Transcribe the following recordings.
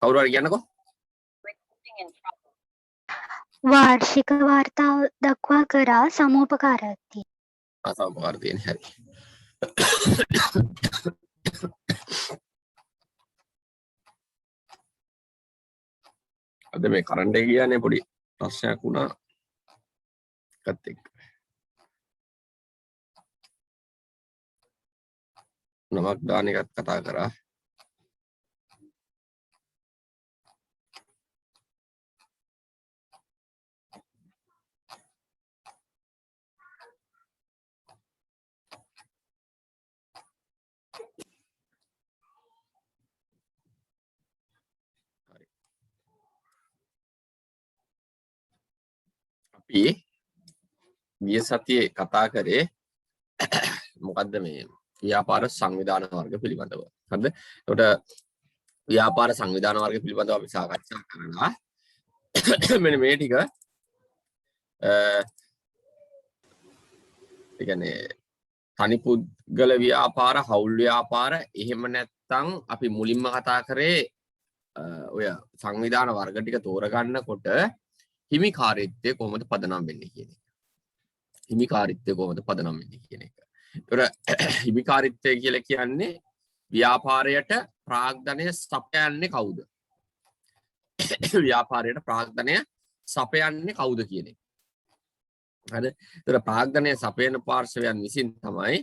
කවුරු හරි කියන්නකෝ. වාර්ෂික වාර්තාව දක්වා කරා සමෝපකාරයක් තියෙනවා. සමෝපකාර තියෙන හැටි. අද මේ කරන්ට් එක කියන්නේ පොඩි ප්‍රශ්නයක් වුණා. එකත් එක්ක. නමක් දාන එකත් කතා කරා. අපි ගිය සතියේ කතා කරේ මොකද්ද මේ ව්‍යාපාර සංවිධාන වර්ග පිළිබඳව. හරිද? එතකොට ව්‍යාපාර සංවිධාන වර්ග පිළිබඳව අපි සාකච්ඡා කරනවා. මෙන්න මේ ටික ඒ කියන්නේ තනි පුද්ගල ව්‍යාපාර, හවුල් ව්‍යාපාර, එහෙම නැත්නම් අපි මුලින්ම කතා කරේ ඔය සංවිධාන වර්ග ටික තෝරගන්නකොට හිමිකාරීත්වය කොහොමද පදනම් වෙන්නේ කියන එක. හිමිකාරීත්වය කොහොමද පදනම් වෙන්නේ කියන එක. ඒතර හිමිකාරීත්වය කියලා කියන්නේ ව්‍යාපාරයට ප්‍රාග්ධනය සපයන්නේ කවුද? ව්‍යාපාරයට ප්‍රාග්ධනය සපයන්නේ කවුද කියන එක. හරිද? ඒතර ප්‍රාග්ධනය සපයන පාර්ශවයන් විසින් තමයි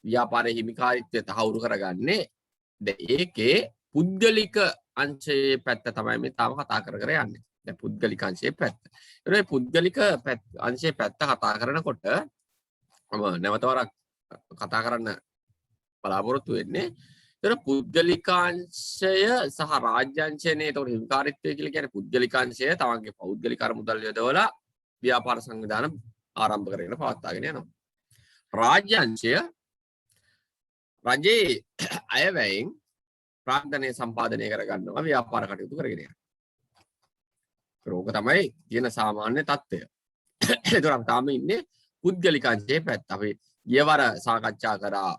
ව්‍යාපාරයේ හිමිකාරීත්වය තහවුරු කරගන්නේ. ඒකේ පුද්ගලික අංශයේ පැත්ත තමයි මේ තාම කතා කර යන්නේ. දැන් පුද්ගලික අංශයේ පැත්ත. ඒතර මේ පුද්ගලික අංශයේ පැත්ත කතා කරනකොට මම නැවත වරක් කතා කරන්න බලාපොරොත්තු වෙන්නේ. ඒතර පුද්ගලිකාංශය සහ රාජ්‍යාංශයනේ. ඒතකොට හිමිකාරීත්වය කියලා කියන්නේ පුද්ගලිකාංශය තමන්ගේ පෞද්ගලික අරමුදල් යොදවලා ව්‍යාපාර සංවිධාන ආරම්භ කරගෙන පවත්වාගෙන යනවා. රාජ්‍යාංශය රජයේ අයවැයෙන් ප්‍රාග්ධනය සම්පාදනය කරගන්නවා ව්‍යාපාර කටයුතු කරගෙන යනවා. ඒක තමයි තියෙන සාමාන්‍ය තත්ත්වය. ඒතර අපි තාම ඉන්නේ පුද්ගලිකාංශයේ පැත්ත. අපි ගියවර සාකච්ඡා කරා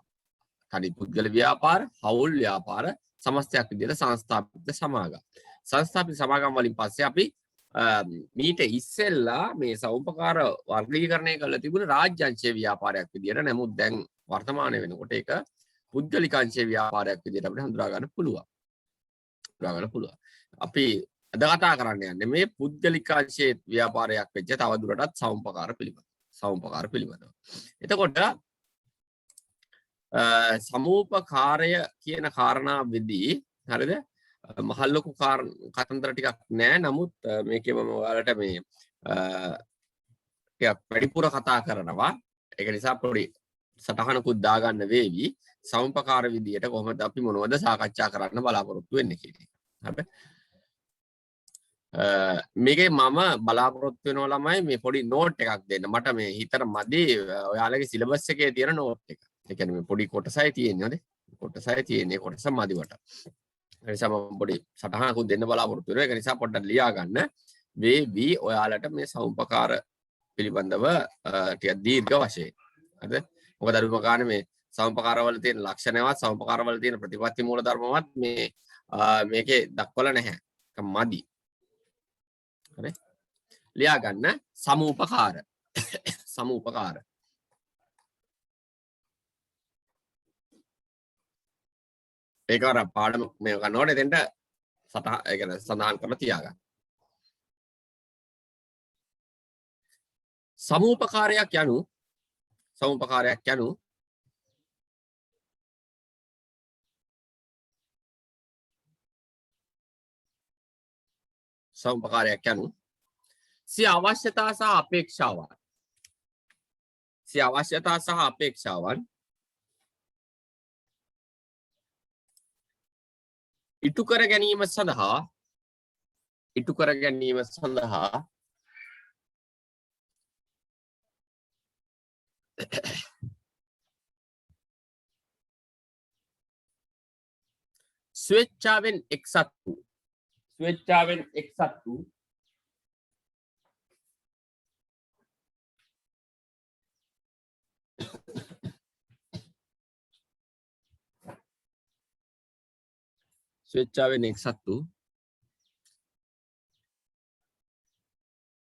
තනි පුද්ගල ව්‍යාපාර, හවුල් ව්‍යාපාර, සමස්තයක් විදිහට සංස්ථාපිත සමාගම්. සංස්ථාපිත සමාගම් වලින් පස්සේ අපි මීට ඉස්සෙල්ලා මේ සෞපකාර වර්ගීකරණය කරලා තිබුණ රාජ්‍යාංශීය ව්‍යාපාරයක් විදිහට. නමුත් දැන් වර්තමානයේ වෙනකොට ඒක පුද්ගලිකාංශීය ව්‍යාපාරයක් විදිහට අපිට හඳුනා ගන්න පුළුවන්. අපි අද කතා කරන්න යන්නේ මේ පුද්ගලිකාංශීය ව්‍යාපාරයක් වෙච්ච තවදුරටත් සමුපකාර පිළිබඳව. එතකොට සමූපකාරය කියන කාරණාවෙදී හරිද මහල්ලොකු කතන්දර ටිකක් නෑ. නමුත් මේකේ මම ඔයාලට මේ ටිකක් වැඩිපුර කතා කරනවා. ඒක නිසා පොඩි සටහනකුත් දාගන්න වේවි. සමූපකාර විදියට කොහොමද අපි මොනවද සාකච්ඡා කරන්න බලාපොරොත්තු වෙන්නේ කියන එක. හරිද? මේකේ මම බලාපොරොත්තු වෙනවා ළමයි මේ පොඩි නෝට් එකක් දෙන්න. මට මේ හිතට මදි ඔයාලගේ සිලබස් එකේ තියෙන නෝට් එක. ඒ කියන්නේ මේ පොඩි කොටසයි තියෙන්නේ නේද? කොටසයි තියෙන්නේ කොටස මදිවට. ඒ නිසා මම පොඩි සටහනකුත් දෙන්න බලාපොරොත්තු වෙනවා. ඒක නිසා පොඩ්ඩක් ලියා ගන්න. වේවි ඔයාලට මේ සමුපකාර පිළිබඳව ටිකක් දීර්ඝ වශයෙන්. හරිද? මොකද අරුම ගන්න මේ සමුපකාරවල තියෙන ලක්ෂණවත් සමුපකාරවල තියෙන ප්‍රතිපත්ති මූලධර්මවත් මේකේ දක්වලා නැහැ. ඒක මදි. හරි? ලියා ගන්න සමුපකාර. සමුපකාර. ඒක අර පාඩම මේ ගන්නකොට එතෙන්ට ඒ කියන්නේ සඳහන් කරලා තියාගන්න. සමුපකාරයක් යනු සිය අවශ්‍යතා සහ අපේක්ෂාවන් ඉටු කර ගැනීම සඳහා ස්වේච්ඡාවෙන් එක්සත් වූ ස්වේච්ඡාවෙන් එක්සත්තු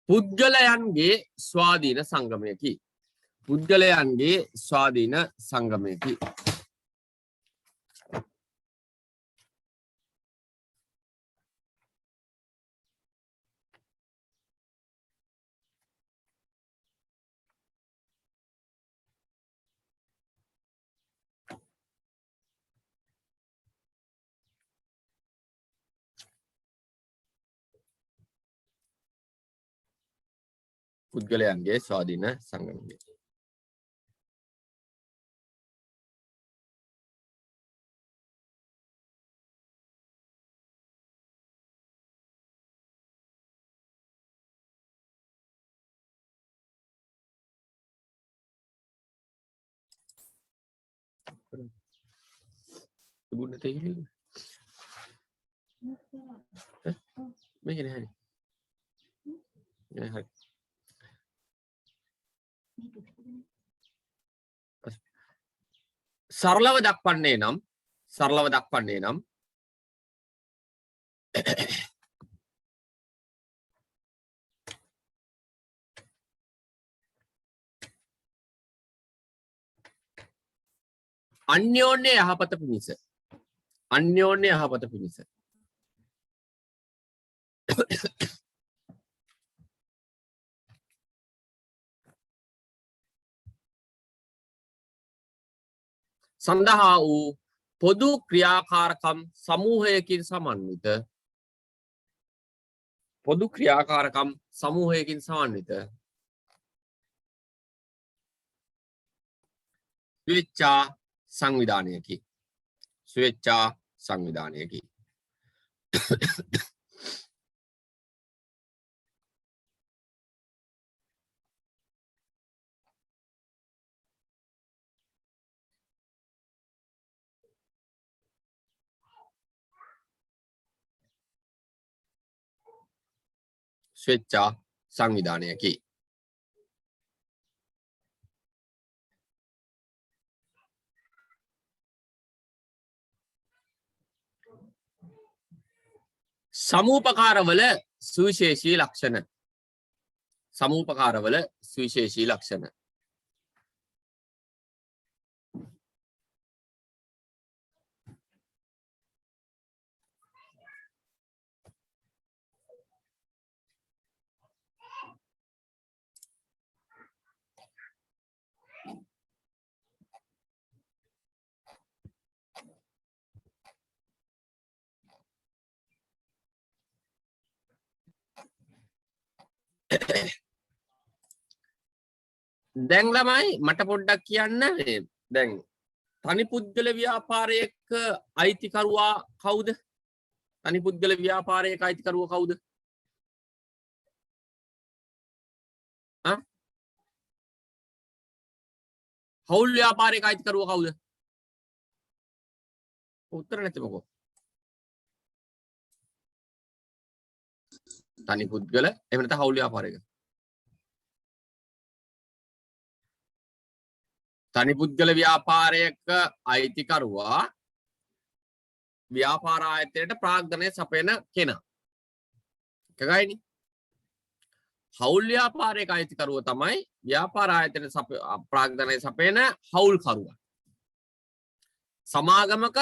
පුද්ගලයන්ගේ ස්වාධීන සංගමයකි. පුද්ගලයන්ගේ ස්වාධීන සංගමයකි. පුද්ගලයන්ගේ ස්වාධීන සංගමයකි. තිබුණේ තේිලි. මේක නෑ හරි. නෑ හරි. සරලව දක්වන්නේ නම් අන්‍යෝන්‍ය යහපත පිණිස සඳහා වූ පොදු ක්‍රියාකාරකම් සමූහයකින් සමන්විත ස්වේච්ඡා සංවිධානයකි. ස්වේච්ඡා සංවිධානයකි. සමූපකාරවල සුවිශේෂී ලක්ෂණ. දැන් ළමයි මට පොඩ්ඩක් කියන්න දැන් තනි පුද්ගල ව්‍යාපාරයක අයිතිකරුවා කවුද? තනි පුද්ගල ව්‍යාපාරයක අයිතිකරුවා කවුද? හවුල් ව්‍යාපාරයක අයිතිකරුවා කවුද? උත්තර නැති මොකෝ. තනි පුද්ගල එහෙම නැත්නම් හවුල් ව්‍යාපාරයක. තනි පුද්ගල ව්‍යාපාරයක අයිතිකරුවා ව්‍යාපාර ආයතනයට ප්‍රාග්ධනය සපයන කෙනා. එකගයිනේ. හවුල් ව්‍යාපාරයක අයිතිකරුවා තමයි ව්‍යාපාර ආයතනයට ප්‍රාග්ධනය සපයන හවුල්කරුවා. සමාගමක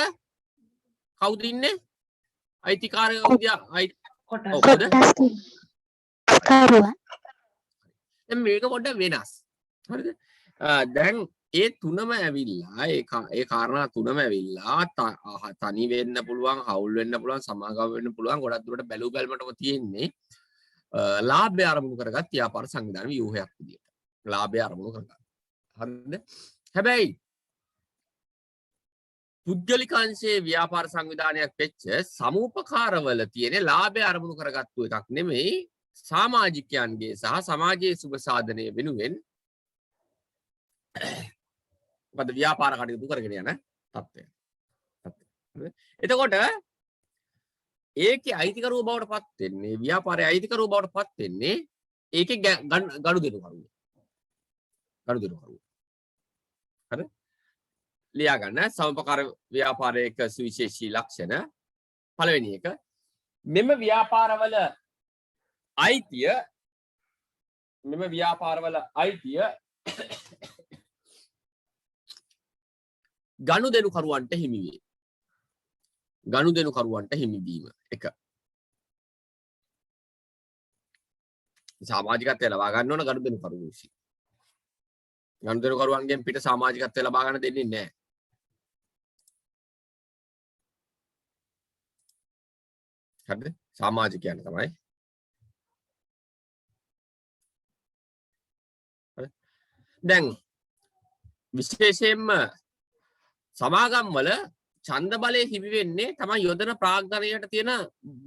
කවුද ඉන්නේ? අයිතිකාරකරුවා. මේක පොඩ්ඩක් වෙනස්. හරිද? දැන් ඒ තුනම ඇවිල්ලා ඒ කාරණා තුනම ඇවිල්ලා තනි වෙන්න පුළුවන්, හවුල් වෙන්න පුළුවන්, සමාගම වෙන්න පුළුවන්. ගොඩක් දුරට බැලු බැලමටම තියෙන්නේ ලාභය අරමුණු කරගත් ව්‍යාපාර සංවිධාන ව්‍යුහයක් විදියට. ලාභය අරමුණු කරගන්න. හරිද? හැබැයි පුද්ගලික අංශයේ ව්‍යාපාර සංවිධානයක් වෙච්ච සමූපකාරවල තියෙන ලාභය අරමුණු කරගත්තු එකක් නෙමෙයි, සමාජිකයන්ගේ සහ සමාජයේ සුබ සාධනය වෙනුවෙන් මොකද ව්‍යාපාර කටයුතු කරගෙන යන තත්ත්වය. එතකොට ඒකේ අයිතිකරුව බවට පත් වෙන්නේ, ව්‍යාපාරයේ අයිතිකරුව බවට පත් වෙන්නේ ඒකේ ගනුදෙනුකරුව. හරි? ලියා ගන්න සමූපකාර ව්‍යාපාරයක සුවිශේෂී ලක්ෂණ පළවෙනි එක මෙම ව්‍යාපාරවල අයිතිය ගනුදෙනුකරුවන්ට හිමි වේ. ගනුදෙනුකරුවන්ට හිමි වීම එක. සමාජිකත්වය ලබා ගන්න ඕන ගනුදෙනුකරුවෝ විසින්. ගනුදෙනුකරුවන්ගෙන් පිට සමාජිකත්වය ලබා ගන්න දෙන්නේ නැහැ. හරිද? සමාජිකයන් තමයි. හරි. දැන් විශේෂයෙන්ම සමාගම් වල ඡන්ද බලය හිමි වෙන්නේ තමයි යොදන ප්‍රාග්ධනයට තියෙන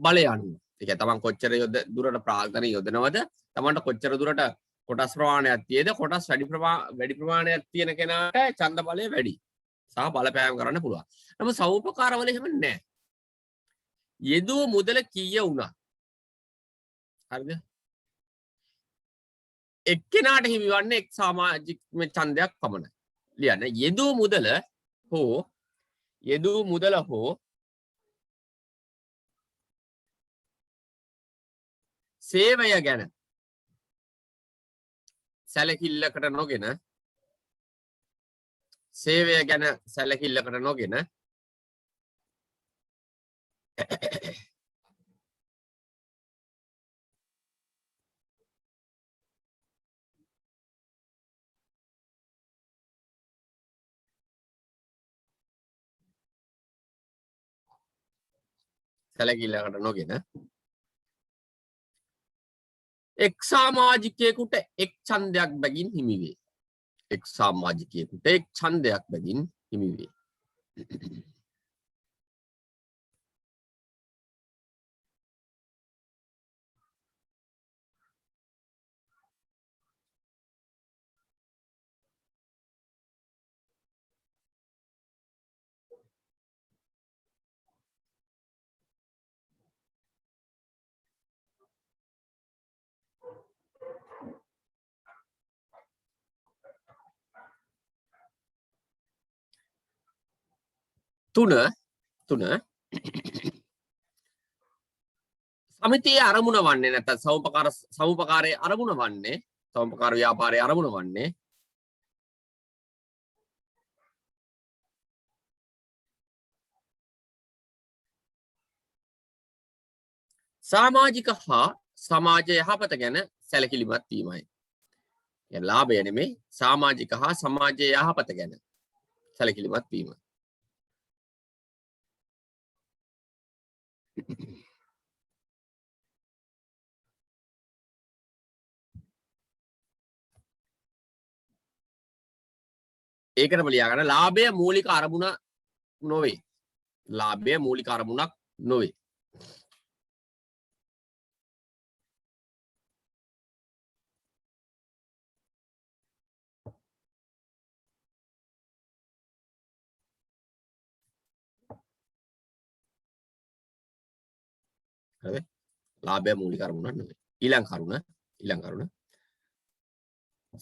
බලය අනුව. ඒ කියන්නේ තමන් කොච්චර දුරට ප්‍රාග්ධනය යොදනවද? තමන්ට කොච්චර දුරට කොටස් ප්‍රමාණයක් තියෙද? කොටස් වැඩි ප්‍රමාණයක් තියෙන කෙනාට ඡන්ද බලය වැඩි. සහ බලපෑම් කරන්න පුළුවන්. නමුත් සෞපකාර වල එහෙම නැහැ. යෙදුව මුදල කීය වුණා. හරිද? එක්කෙනාට හිමිවන්නේ එක් සමාජික ඡන්දයක් පමණයි. ලියන්න යෙදුව මුදල හෝ සේවය ගැන සැලකිල්ලකට නොගෙන එක් සමාජිකයෙකුට එක් ඡන්දයක් බැගින් හිමි වේ. එක් සමාජිකයෙකුට එක් ඡන්දයක් බැගින් හිමි වේ. තුන සමිතියේ අරමුණ වන්නේ නැත්නම් සමුපකාරයේ අරමුණ වන්නේ සමුපකාර ව්‍යාපාරයේ අරමුණ වන්නේ සමාජික හා සමාජ යහපත ගැන සැලකිලිමත් වීමයි. يعني ලාභය නෙමෙයි සමාජික හා සමාජ යහපත ගැන සැලකිලිමත් වීම. ඒකටම ලියා ගන්න ලාභය මූලික අරමුණ නොවේ. ලාභය මූලික අරමුණක් නොවේ. හරි? ලාභය මූලික අරමුණක් නෙවෙයි. ඊළඟ කරුණ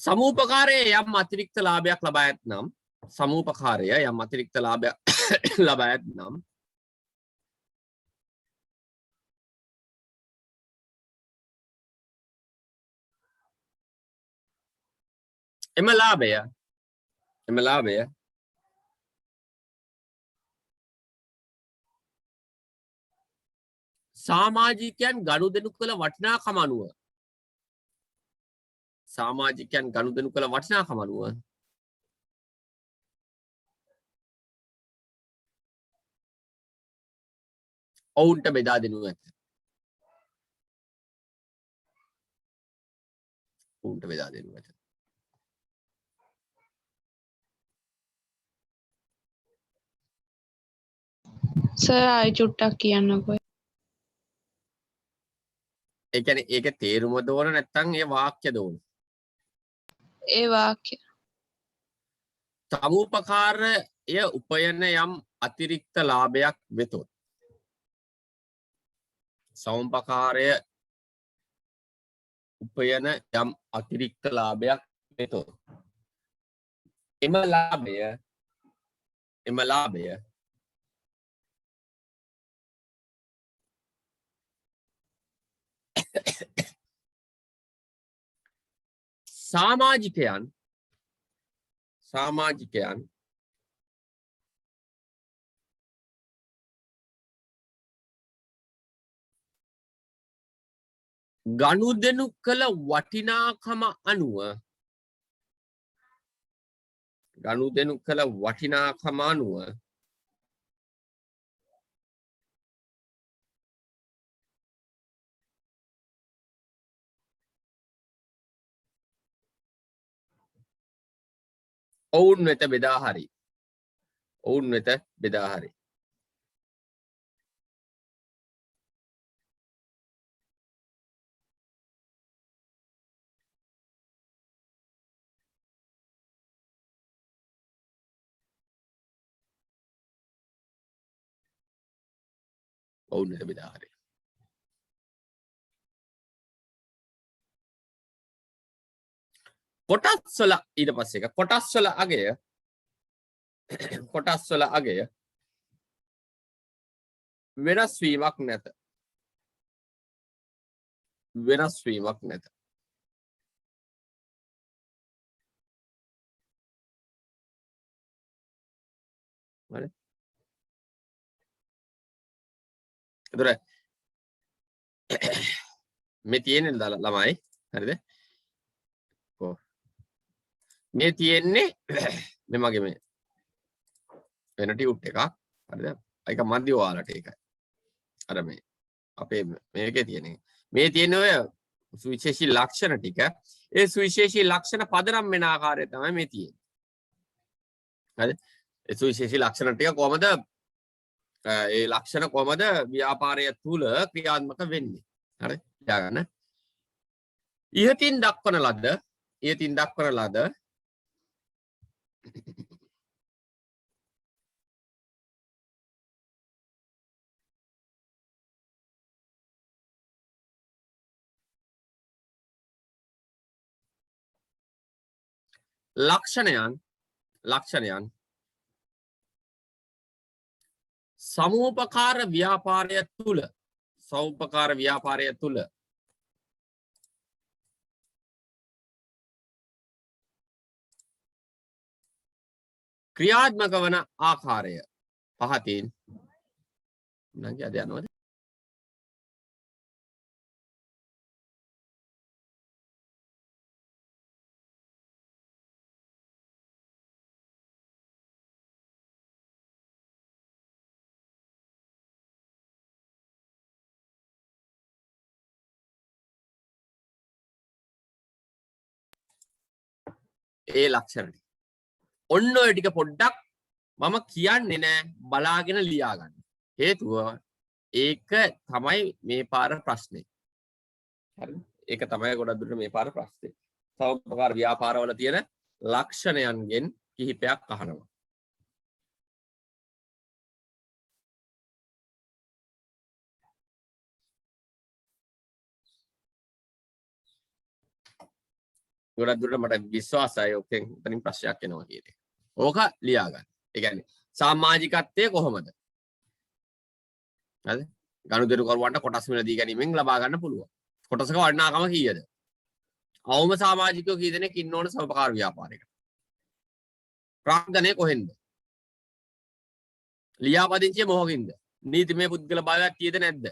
සමූපකාරයේ යම් අතිරික්ත ලාභයක් ලබා ඇතනම් එම ලාභය සමාජිකයන් ගනුදෙනු කළ වටිනාකම අනුව ඔවුන්ට බෙදා දෙනු ඇත. සර් ආයි චුට්ටක් කියන්නකෝ. ඒ කියන්නේ ඒකේ තේරුම දෝන නැත්නම් ඒ වාක්‍ය දෝන. ඒ වාක්‍ය. සමුපකාරය උපයන යම් අතිරික්ත ලාභයක් වෙතොත් සමුපකාරය උපයන යම් අතිරික්ත ලාභයක් වෙතොත් එම ලාභය සමාජිකයන් ගනුදෙනු කළ වටිනාකම අනුව ඔවුන් වෙත බෙදා හරි. කොටස් වල ඊට පස්සේ එක කොටස් වල අගය වෙනස් වීමක් නැත. හරි. ඒතර මේ තියෙන්නේ ළමයි හරිද? ඔව්. මේ තියෙන්නේ මේ මගේ මේ වෙන ටියුට් එකක් හරිද? ඒක මන්දි ඔයාලට ඒකයි. අර මේ අපේ මේකේ තියෙන මේ තියෙන ඔය සුවිශේෂී ලක්ෂණ ටික ඒ සුවිශේෂී ලක්ෂණ පදනම් වෙන ආකාරය තමයි මේ තියෙන්නේ. හරිද? ඒ සුවිශේෂී ලක්ෂණ ටික කොහමද ඒ ලක්ෂණ කොහමද ව්‍යාපාරය තුල ක්‍රියාත්මක වෙන්නේ? හරි? ලියාගන්න. ඉහතින් දක්වන ලද ලක්ෂණයන් සමූපකාර ව්‍යාපාරය තුල ක්‍රියාත්මක වන ආකාරය පහතින් නංගි අද යනවද? ඒ ලක්ෂණ ටික. ඔන්න ඔය ටික පොඩ්ඩක් මම කියන්නේ නෑ බලාගෙන ලියා ගන්න. හේතුව ඒක තමයි මේ පාර ප්‍රශ්නේ. හරිද? ඒක තමයි ගොඩක් දුරට මේ පාර ප්‍රශ්නේ. සමූපකාර ව්‍යාපාරවල තියෙන ලක්ෂණයන්ගෙන් කිහිපයක් අහනවා. ගොඩක් දුරට මට විශ්වාසයි ඔකෙන් එතනින් ප්‍රශ්නයක් එනවා කියන එක. ඕක ලියා ගන්න. ඒ කියන්නේ සමාජිකත්වයේ කොහොමද? හරිද? ගනුදෙනු කරුවන්ට කොටස් මිල දී ගැනීමෙන් ලබා ගන්න පුළුවන්. කොටසක වටිනාකම කීයද? අවම සමාජිකයෝ කී දෙනෙක් ඉන්න ඕන සමපකාර ව්‍යාපාරයකට? ප්‍රාග්ධනය කොහෙන්ද? ලියාපදිංචිය මොහොකින්ද? නීතිමය පුද්ගල භාවයක් කීයද නැද්ද?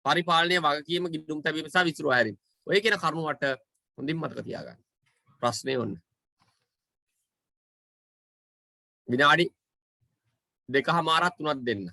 පරිපාලනීය වගකීම ගිණුම් තැබීම සහ විසිරුවා හැරීම. ඔය කියන කරුණු වට හොඳින් මතක තියාගන්න. ප්‍රශ්නේ ඔන්න. විනාඩි 2:00මාරක් 3ක් දෙන්න.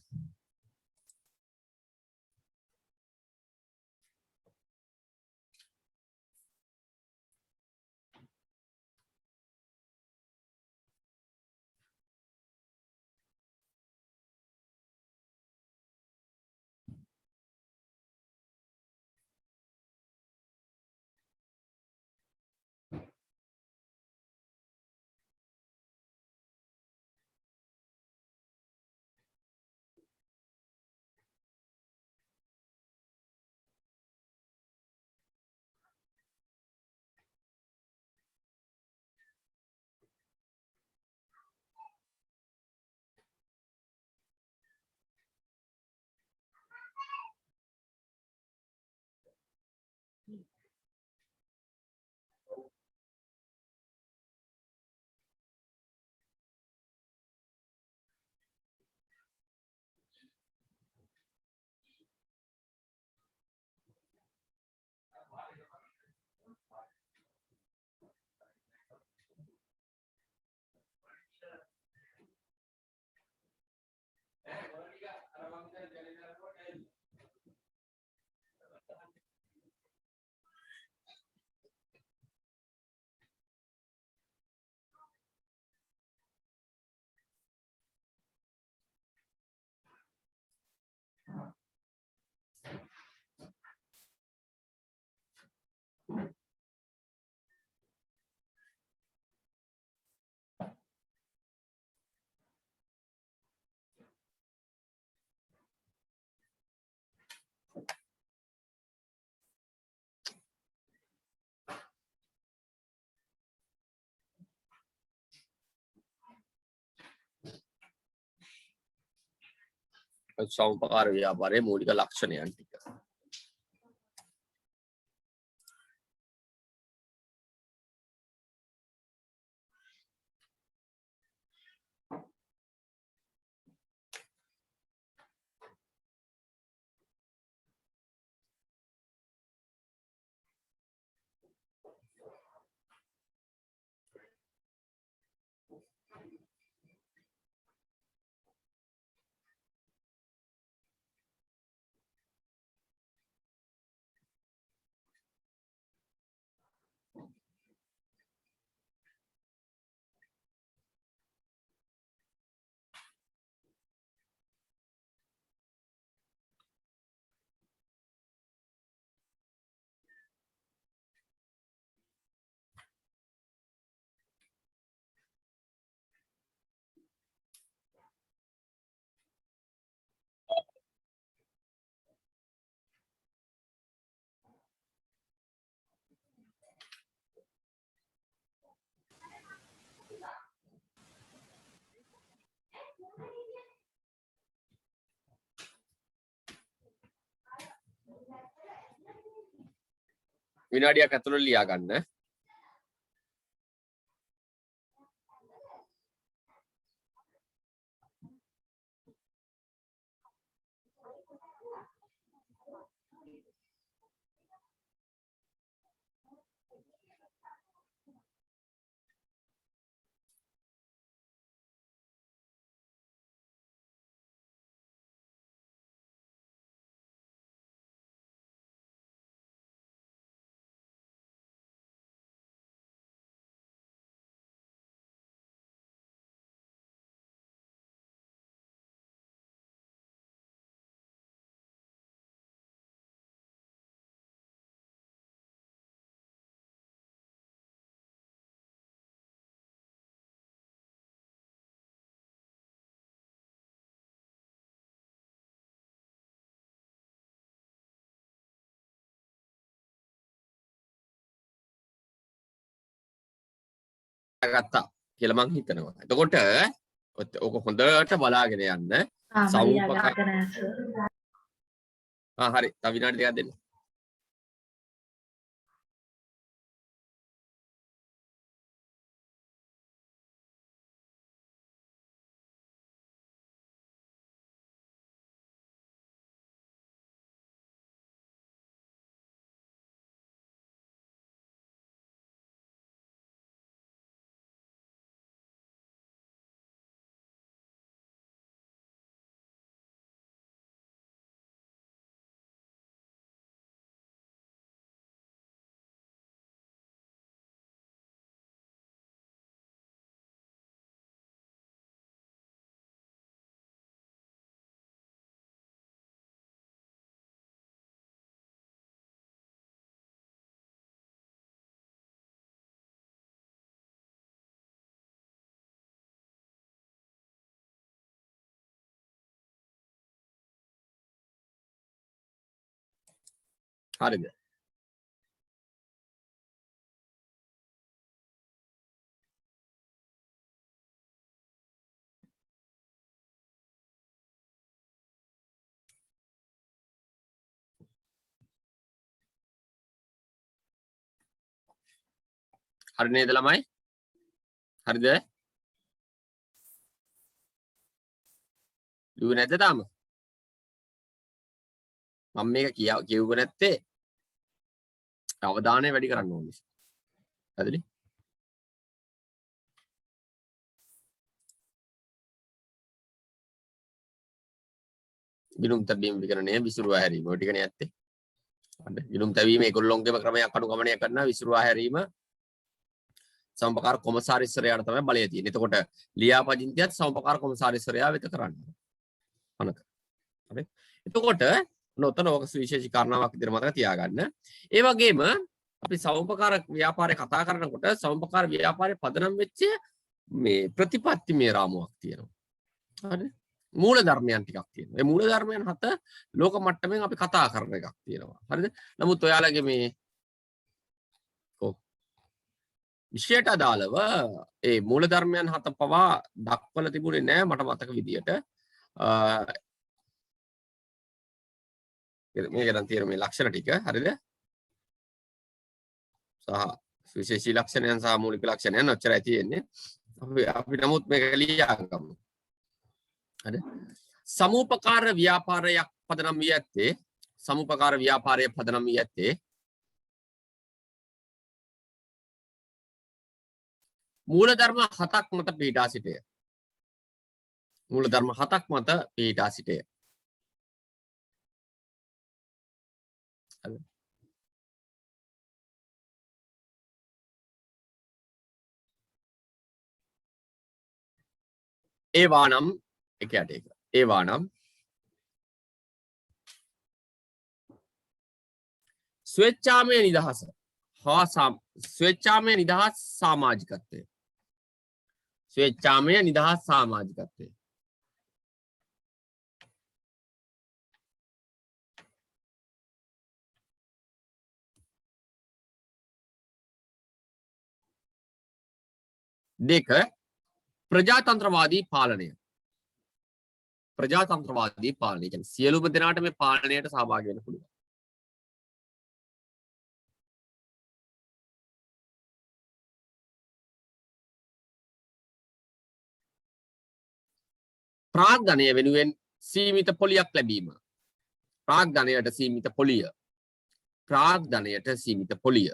සමුපකාර ව්‍යාපාරයේ මූලික ලක්ෂණයන් ටික. විනාඩියක් ඇතුළත ලියා ගන්න. ගත්තා කියලා මං හිතනවා. එතකොට ඔක හොඳට බලාගෙන යන්න. හරි. තව විනාඩි දෙකක් දෙන්න. හරිද? හරි නේද ළමයි? හරිද? ලියුවේ නැද්ද තාම? මම මේක කියුවේ නැත්තේ අවධානය වැඩි කරන්න ඕන නිසා. හරිද? ගිනුම් තැබීම විකරණය විසිරුවා හැරීම ඔය ටිකනේ ඇත්තේ. හරිද? ගිනුම් තැබීම ඒගොල්ලොන්ගේම ක්‍රමයක් අනුගමනය කරනවා විසිරුවා හැරීම සමපකාර කොමසාරිස්වරයාට තමයි බලය තියෙන්නේ. එතකොට ලියාපදිංචියත් සමපකාර කොමසාරිස්වරයා වෙත කරන්න. අනක. හරි. එතකොට නොතන ඕක සුවිශේෂී කාරණාවක් විදිහට මතක තියාගන්න. ඒ වගේම අපි සමපකාර ව්‍යාපාරය කතා කරනකොට සමපකාර ව්‍යාපාරයේ පදනම් වෙච්ච මේ ප්‍රතිපත්තිමය රාමුවක් තියෙනවා. හරි. මූල ධර්මයන් ටිකක් තියෙනවා. ඒ මූල ධර්මයන් 7 ලෝක මට්ටමින් අපි කතා කරන එකක් තියෙනවා. හරිද? නමුත් ඔයාලගේ මේ විශේෂයට අදාළව ඒ මූල ධර්මයන් 7 පවා දක්වලා තිබුණේ නැහැ මට මතක විදියට. මේක නම් තියෙන මේ ලක්ෂණ ටික හරිද? සහ විශේෂී ලක්ෂණයන් සහ මූලික ලක්ෂණයන් ඔච්චරයි තියෙන්නේ. අපි නමුත් මේක ලියාගමු. හරි. සමූපකාර ව්‍යාපාරයක් පදනම් වී ඇත්තේ සමූපකාර ව්‍යාපාරයේ පදනම් වී ඇත්තේ මූලධර්ම 7ක් මත පිහිටා සිටය. මූලධර්ම 7ක් මත පිහිටා සිටය. හරි. ඒවා නම් එකයට එක. ඒවා නම් ස්වේච්ඡාමය නිදහස හා ස්වේච්ඡාමය නිදහස් සමාජිකත්වය. ස්වේච්ඡාමය නිදහස් සමාජිකත්වය. දෙක ප්‍රජාතන්ත්‍රවාදී පාලනය. ප්‍රජාතන්ත්‍රවාදී පාලනය කියන්නේ සියලුම දෙනාට මේ පාලනයට සහභාගී වෙන්න පුළුවන්. ප්‍රාග්ධනය වෙනුවෙන් සීමිත පොලියක් ලැබීම. ප්‍රාග්ධනයට සීමිත පොලිය. ප්‍රාග්ධනයට සීමිත පොලිය.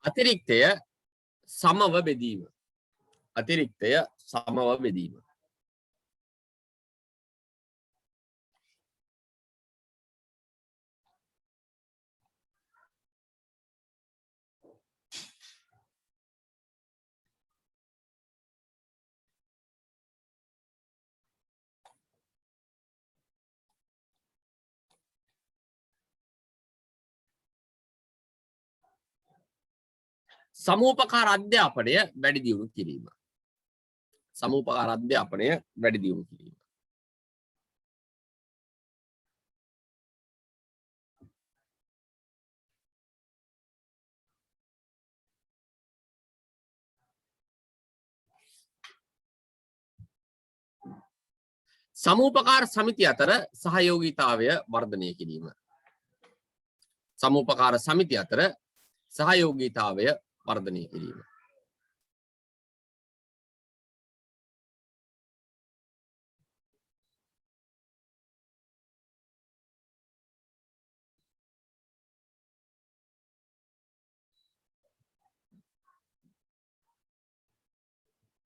අතිරික්තය සමව බෙදීම. අතිරික්තය සමව බෙදීම. සමූපකාර අධ්‍යාපනය වැඩි දියුණු කිරීම. සමූපකාර අධ්‍යාපනය වැඩි දියුණු කිරීම. සමූපකාර සමිති අතර සහයෝගීතාවය වර්ධනය කිරීම. සමූපකාර සමිති අතර සහයෝගීතාවය වර්ධනය කිරීම.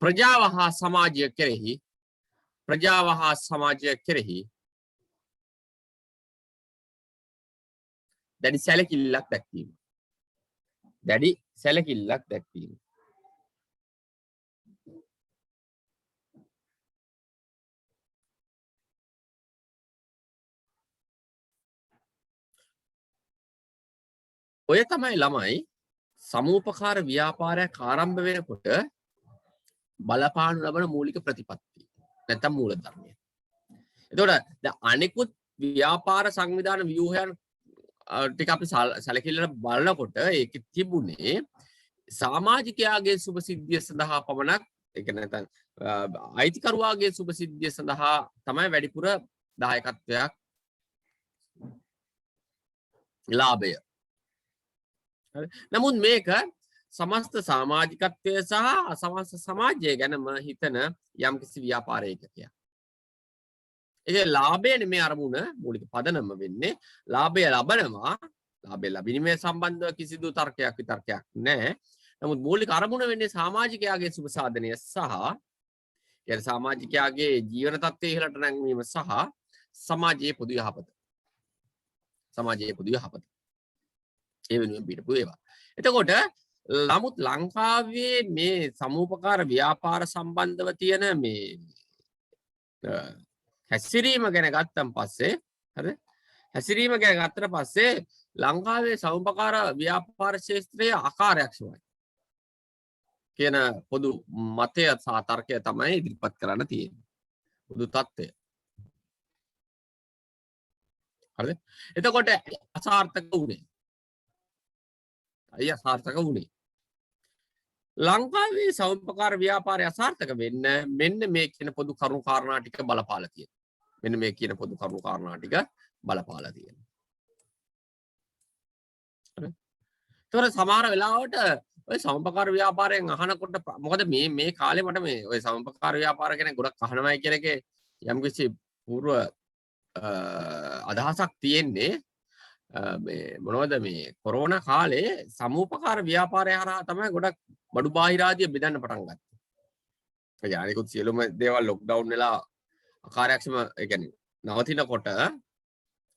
ප්‍රජාව හා සමාජය කෙරෙහි ප්‍රජාව හා සමාජය කෙරෙහි දැඩි සැලකිල්ලක් දැක්වීම. දැඩි සැලකිල්ලක් දැක්වීම. ඔය තමයි ළමයි සමූපකාර ව්‍යාපාරයක් ආරම්භ වෙනකොට බලපානු ලබන මූලික ප්‍රතිපත්ති. නැත්නම් මූලධර්මය. එතකොට දැන් අනිකුත් ව්‍යාපාර සංවිධාන ව්‍යුහයන් ටික අපි සැලකිල්ලට බලනකොට ඒකෙ තිබුණේ සමාජිකයාගේ සුභසිද්ධිය සඳහා පමණක් ඒක නැත්නම් අයිතිකරුවාගේ සුභසිද්ධිය සඳහා තමයි වැඩිපුර දායකත්වයක් ලාභය. හරි. නමුත් මේක සමස්ත සමාජිකත්වය සහ අසමස්ත සමාජය ගැනම හිතන යම්කිසි ව්‍යාපාරයකයක්. ඒ ලාභය නෙමේ අරමුණ මූලික පදනම වෙන්නේ. ලාභය ලබනවා. ලාභය ලැබීමේ සම්බන්ධව කිසිදු තර්කයක් විතර්කයක් නැහැ. නමුත් මූලික අරමුණ වෙන්නේ සමාජිකයාගේ සුබ සාධනය සහ සමාජිකයාගේ ජීවන තත්ත්වය ඉහළට නැංවීම සහ සමාජයේ පොදු යහපත. සමාජයේ පොදු යහපත. ඒ වෙනුවෙන් පිටපු ඒවා. එතකොට නමුත් ලංකාවේ මේ සමූපකාර ව්‍යාපාර සම්බන්ධව තියෙන මේ හැසිරීම ගැන ගත්තන් පස්සේ හරි හැසිරීම ගැන ගත්තට පස්සේ ලංකාවේ සමූපකාර ව්‍යාපාර ක්ෂේත්‍රයේ ආකාරයක්ෂමයි කියන පොදු මතය සහ තර්කය තමයි ඉදිරිපත් කරන්න තියෙන්නේ. පොදු තත්ත්වය. හරිද? එතකොට අසාර්ථක වුණේ අය අසාර්ථක වුණේ. ලංකාවේ සෞම්පකාර ව්‍යාපාරය අසාර්ථක වෙන්න මෙන්න මේ කියන පොදු කරුණු කාරණා ටික බලපාලා තියෙනවා. මෙන්න මේ කියන පොදු කරුණු කාරණා ටික බලපාලා තියෙනවා. හරි. ඒතර සමහර වෙලාවට ඔය සෞම්පකාර ව්‍යාපාරයෙන් අහනකොට මොකද මේ කාලේ මට මේ ඔය සෞම්පකාර ව්‍යාපාර ගැන ගොඩක් අහනවයි කියන එකේ යම්කිසි පූර්ව අදහසක් තියෙන්නේ මේ මොනවද මේ කොරෝනා කාලේ සමූපකාර ව්‍යාපාරය හරහා තමයි ගොඩක් බඩු බාහිර ආදිය බෙදන්න පටන් ගත්තේ. ඒ කියන්නේ අනිකුත් සියලුම දේවල් ලොක්ඩවුන් වෙලා අකාර්යක්ෂම ඒ කියන්නේ නවතිනකොට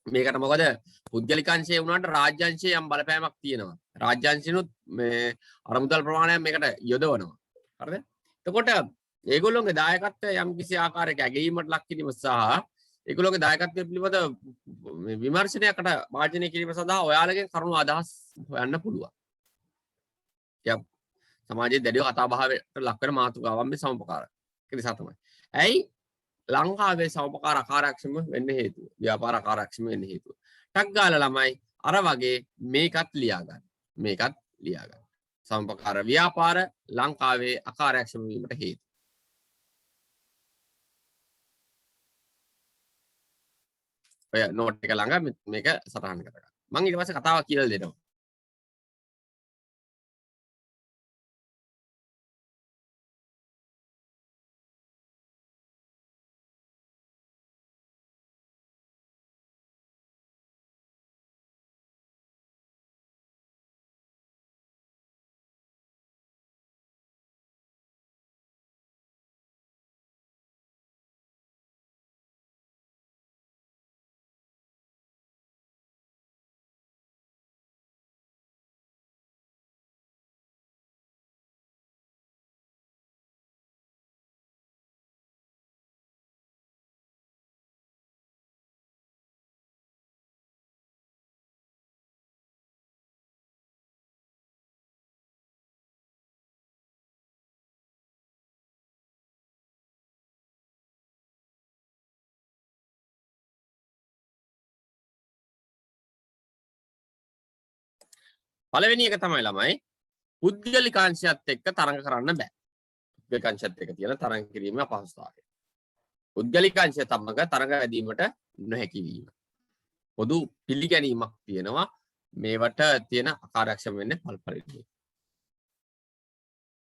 මේකට මොකද පුද්ගලික අංශයේ වුණාට රාජ්‍ය අංශයේ යම් බලපෑමක් තියෙනවා. රාජ්‍ය අංශිනුත් මේ අරමුදල් ප්‍රමාණයක් මේකට යොදවනවා. හරිද? එතකොට ඒගොල්ලෝගේ දායකත්වය යම් කිසි ආකාරයක ඇගීමකට ලක් කිරීම සහ ඒගොල්ලෝගේ දායකත්වය පිළිබඳ විමර්ශනයකට වාජනය කිරීම සඳහා ඔයාලගෙන් කරුණු අදහස් හොයන්න පුළුවන්. යම් සමාජයේ දැඩිව කතාබහකට ලක් වෙන මාතෘකාවක් මේ සමූපකාර. ඒක නිසා තමයි. ඇයි ලංකාවේ සමූපකාර අකාර්යක්ෂම වෙන්න හේතුව? ව්‍යාපාර අකාර්යක්ෂම වෙන්න හේතුව. ටක් ගාලා ළමයි අර වගේ මේකත් ලියා ගන්න. මේකත් ලියා ගන්න. සමූපකාර ව්‍යාපාර ලංකාවේ අකාර්යක්ෂම වීමට හේතු. ඔය නෝට් එක ළඟ මේක සටහන් කරගන්න. මම ඊට පස්සේ කතාවක් කියලා දෙනවා. පළවෙනි එක තමයි ළමයි පුද්ගලිකාංශයත් එක්ක තරඟ කරන්න බෑ. පුද්ගලිකාංශයත් එක්ක තියෙන තරඟ කිරීමේ අපහසුතාවය. පුද්ගලිකාංශය තමක තරඟ වැදීමට නොහැකි වීම. පොදු පිළිගැනීමක් තියෙනවා මේවට තියෙන අකාර්යක්ෂම වෙන්නේ පල්පරිදි.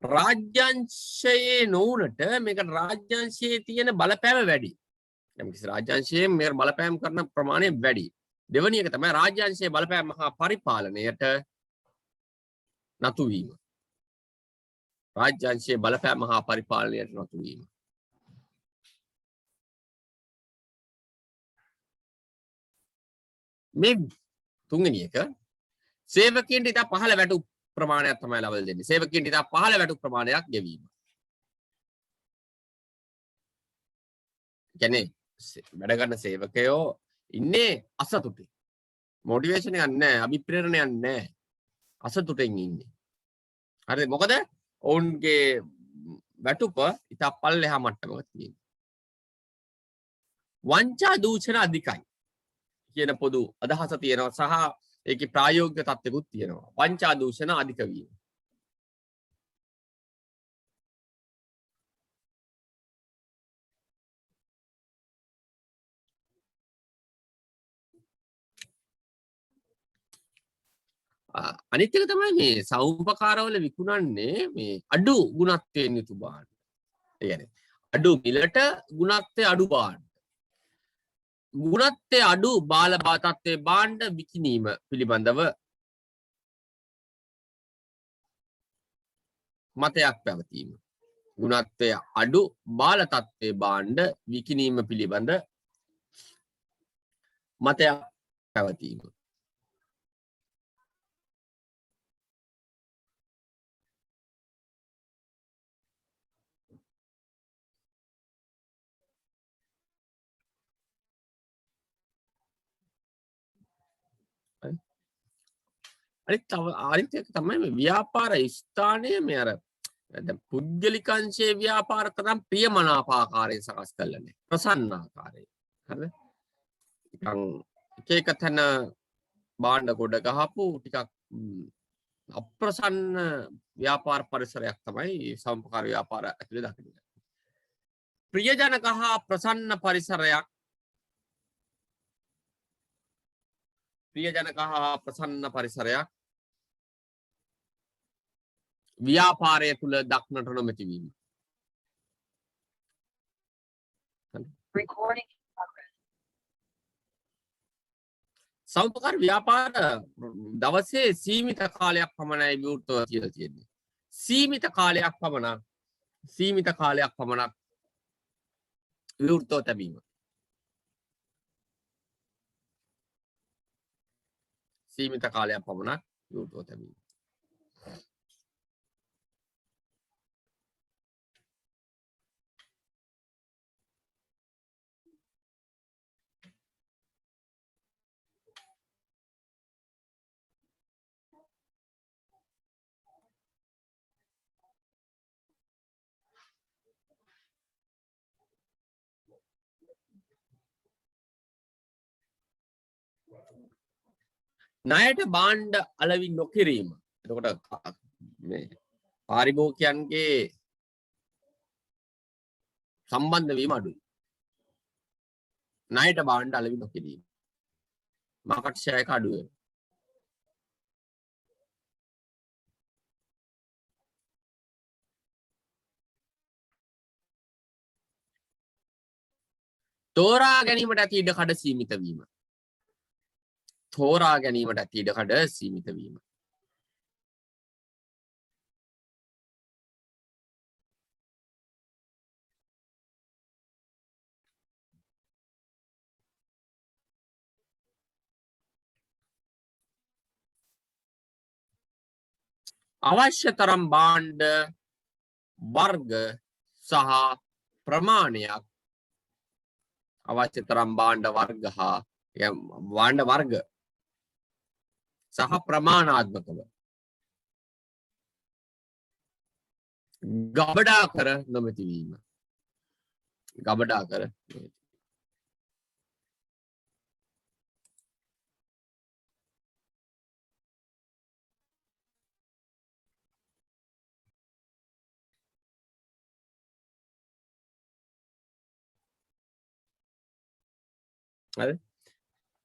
රාජ්‍යංශයේ නොඋනට මේක රාජ්‍යංශයේ තියෙන බලපෑම වැඩි. යම්කිසි රාජ්‍යංශයේ මේ බලපෑම් කරන ප්‍රමාණය වැඩි. දෙවැනි එක තමයි රාජ්‍යංශයේ බලපෑම හා පරිපාලනයට නතු වීම. රාජ්‍යංශයේ බලපෑම හා පරිපාලනයට නතු වීම. මේ තුන්වෙනි එක සේවකයන්ට ඉතා පහළ වැටු ප්‍රමාණයක් තමයි ලබා දෙන්නේ. සේවකයන්ට ඉතා පහළ වැටු ප්‍රමාණයක් ගෙවීම. කියන්නේ වැඩ කරන සේවකයෝ ඉන්නේ අසතුටින්. මොටිවේෂන් එකක් නැහැ, අභිප්‍රේරණයක් නැහැ. අසතුටින් ඉන්නේ. හරිද? මොකද ඔවුන්ගේ වැටුප ඉතා පල්ලෙහා මට්ටමක තියෙනවා. වංචා දූෂණ අධිකයි කියන පොදු අදහස තියෙනවා සහ ඒකේ ප්‍රායෝගික තත්ත්වෙකුත් තියෙනවා. වංචා දූෂණ අධික වීම. අනිත් එක තමයි මේ සෞම්පකාරවල විකුණන්නේ මේ අඩු ගුණත්වයෙන් යුතු භාණ්ඩ. ඒ කියන්නේ අඩු මිලට ගුණත්වය අඩු භාණ්ඩ. ගුණත්වය අඩු බාල තත්ත්වයේ භාණ්ඩ විකිණීම පිළිබඳව මතයක් පැවතීම. ගුණත්වය අඩු බාල තත්ත්වයේ භාණ්ඩ විකිණීම පිළිබඳ මතයක් පැවතීම. අනිත් එක තමයි මේ ව්‍යාපාර ස්ථානයේ මේ අර දැන් පුද්ගලික අංශයේ ව්‍යාපාර කරන් ප්‍රියමනාප ආකාරයෙන් සකස් කරලා නැහැ. ප්‍රසන්න ආකාරයෙන්. හරිද? නිකන් එක එක තැන භාණ්ඩ ගොඩ ගහපු ටිකක් අප්‍රසන්න ව්‍යාපාර පරිසරයක් තමයි සමපකාර ව්‍යාපාර ඇතුලේ දකින්නේ. ප්‍රියජනක හා ප්‍රසන්න පරිසරයක් ප්‍රියජනක හා ප්‍රසන්න පරිසරයක් ව්‍යාපාරය තුල දක්නට නොමැති වීම. Recording. සමපකාර ව්‍යාපාර දවසේ සීමිත කාලයක් පමණයි විවෘතව කියලා තියෙන්නේ. සීමිත කාලයක් පමණක් විවෘතව තැබීම. සීමිත කාලයක් පමණක් විවෘතව තැබීම. ණයට භාණ්ඩ අලෙවි නොකිරීම. එතකොට මේ පාරිභෝගිකයන්ගේ සම්බන්ධ වීම අඩුයි. ණයට භාණ්ඩ අලෙවි නොකිරීම. මාකට් ෂෙයා එක අඩු වෙනවා. තෝරා ගැනීමට ඇති ඉඩකඩ සීමිත වීම. තෝරා ගැනීමට ඇති ඉඩකඩ සීමිත වීම. අවශ්‍ය තරම් භාණ්ඩ වර්ග සහ ප්‍රමාණයක් අවශ්‍ය තරම් භාණ්ඩ වර්ග හා භාණ්ඩ වර්ග සහ ප්‍රමාණාත්මකව ගබඩා කර නොමැති වීම. ගබඩා කර නොමැති. හරි.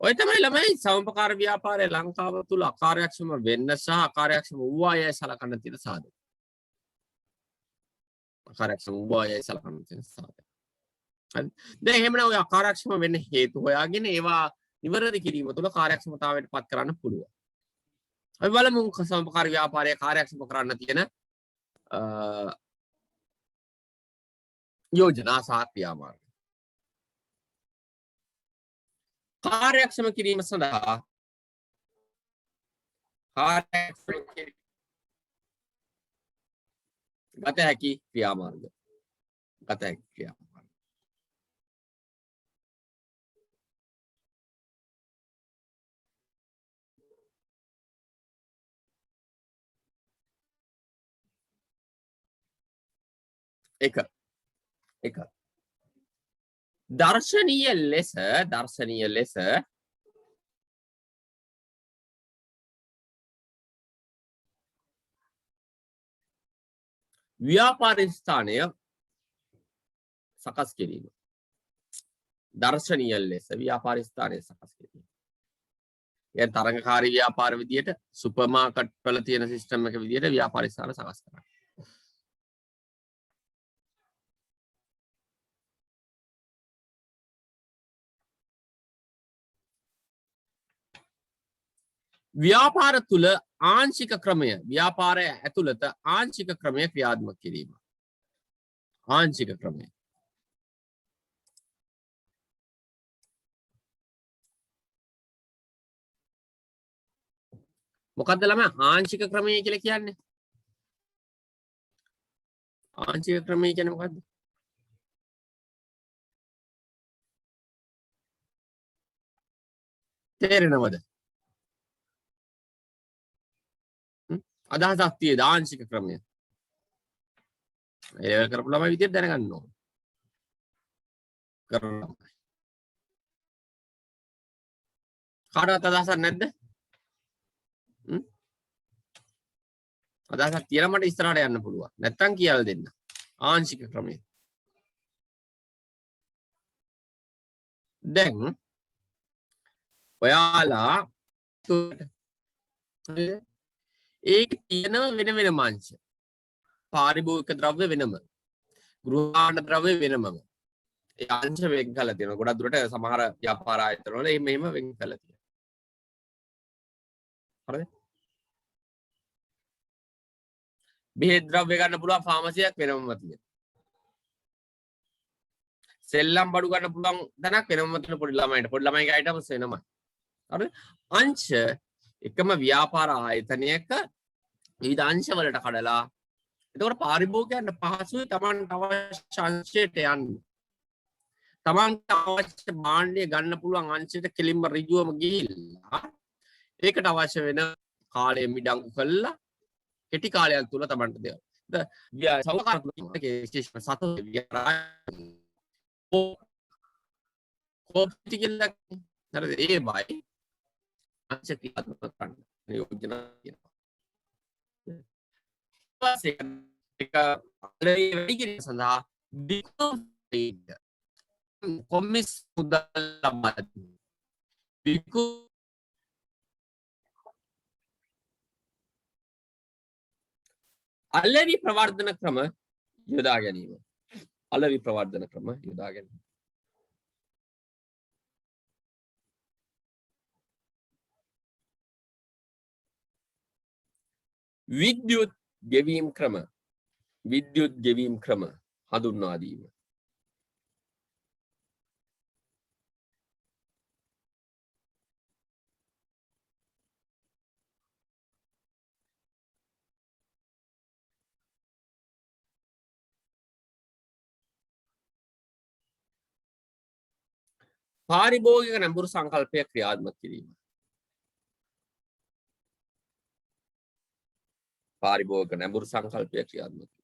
ඔය තමයි ළමයි සමපකාර ව්‍යාපාරය ලංකාව තුල අකාර්යක්ෂම වෙන්න සහ අකාර්යක්ෂම වූවායයි සලකන්න තියෙන සාධක. අකාර්යක්ෂම වූවායයි සලකන්න තියෙන සාධක. හරි. දැන් එහෙමනම් ඔය අකාර්යක්ෂම වෙන්න හේතු හොයාගෙන ඒවා නිවැරදි කිරීම තුළ කාර්යක්ෂමතාවයට පත් කරන්න පුළුවන්. අපි බලමු සමපකාර ව්‍යාපාරය කාර්යක්ෂම කරන්න තියෙන යෝජනා සහ ක්‍රියාමාර්ග. කාර්යක්ෂම කිරීම සඳහා ගත හැකි ක්‍රියාමාර්ග. එක දර්ශනීය ලෙස ව්‍යාපාර ස්ථානය සකස් කිරීම. දර්ශනීය ලෙස ව්‍යාපාර ස්ථානය සකස් කිරීම. يعني තරඟකාරී ව්‍යාපාර විදියට සුපර් මාකට් වල තියෙන සිස්ටම් එක විදියට ව්‍යාපාර ස්ථාන සකස් කරනවා. ව්‍යාපාර තුල ආංශික ක්‍රමය ව්‍යාපාරය ඇතුළත ආංශික ක්‍රමය ක්‍රියාත්මක කිරීම. ආංශික ක්‍රමය. මොකද්ද ළමයි ආංශික ක්‍රමය කියලා කියන්නේ? ආංශික ක්‍රමය කියන්නේ මොකද්ද? තේරෙනවද? අදහසක් තියෙද ආංශික ක්‍රමය? ඒ කරපු ළමයි විදියට දැනගන්න ඕන. කරනවා. කාටවත් අදහසක් නැද්ද? අදහසක් තියෙනවා මට ඉස්සරහට යන්න පුළුවන්. නැත්තම් කියලා දෙන්න. ආංශික ක්‍රමය. දැන් ඔයාලා ඒක තියෙන වෙන වෙනම අංශ. පාරිභෝගික ද්‍රව්‍ය වෙනම. ගෘහාණ ද්‍රව්‍ය වෙනමම. ඒ අංශ වෙන් කරලා තියෙනවා. ගොඩක් දුරට සමහර ව්‍යාපාර ආයතන වල එහෙම වෙන් කරලා තියෙනවා. හරිද? බෙහෙත් ද්‍රව්‍ය ගන්න පුළුවන් ෆාමසියක් වෙනමම තියෙනවා. සෙල්ලම් බඩු ගන්න පුළුවන් තැනක් වෙනමම තියෙන පොඩි ළමයිගේ අයිටම්ස් වෙනමයි. හරිද? අංශ එකම ව්‍යාපාර ආයතනයක විවිධ අංශ වලට කඩලා එතකොට පාරිභෝගිකයන්ට පහසුයි තමන්ට අවශ්‍ය අංශයට යන්න. තමන්ට අවශ්‍ය භාණ්ඩය ගන්න පුළුවන් අංශයට කෙලින්ම ඍජුවම ගිහිල්ලා ඒකට අවශ්‍ය වෙන කාලය මිඩංගු කළා කෙටි කාලයක් තුල තමන්ට දෙනවා. සෞඛ්‍ය විශේෂ සතු කොප්ටි කියලා හරිද ඒ බයි අංශ ක්‍රියාත්මක කරන්න යෝජනා කියනවා. එක වැඩි කිරීම සඳහා බිකු කොමිස් මුදල් ලබා දෙනවා. බිකු අලෙවි ප්‍රවර්ධන ක්‍රම යොදා ගැනීම. අලෙවි ප්‍රවර්ධන ක්‍රම යොදා ගැනීම. විද්‍යුත් ගෙවීම් ක්‍රම. විද්‍යුත් ගෙවීම් ක්‍රම හඳුන්වා දීම. පාරිභෝගික නැඹුරු සංකල්පය ක්‍රියාත්මක කිරීම. පාරිභෝගික නැඹුරු සංකල්පය ක්‍රියාත්මක කිරීම.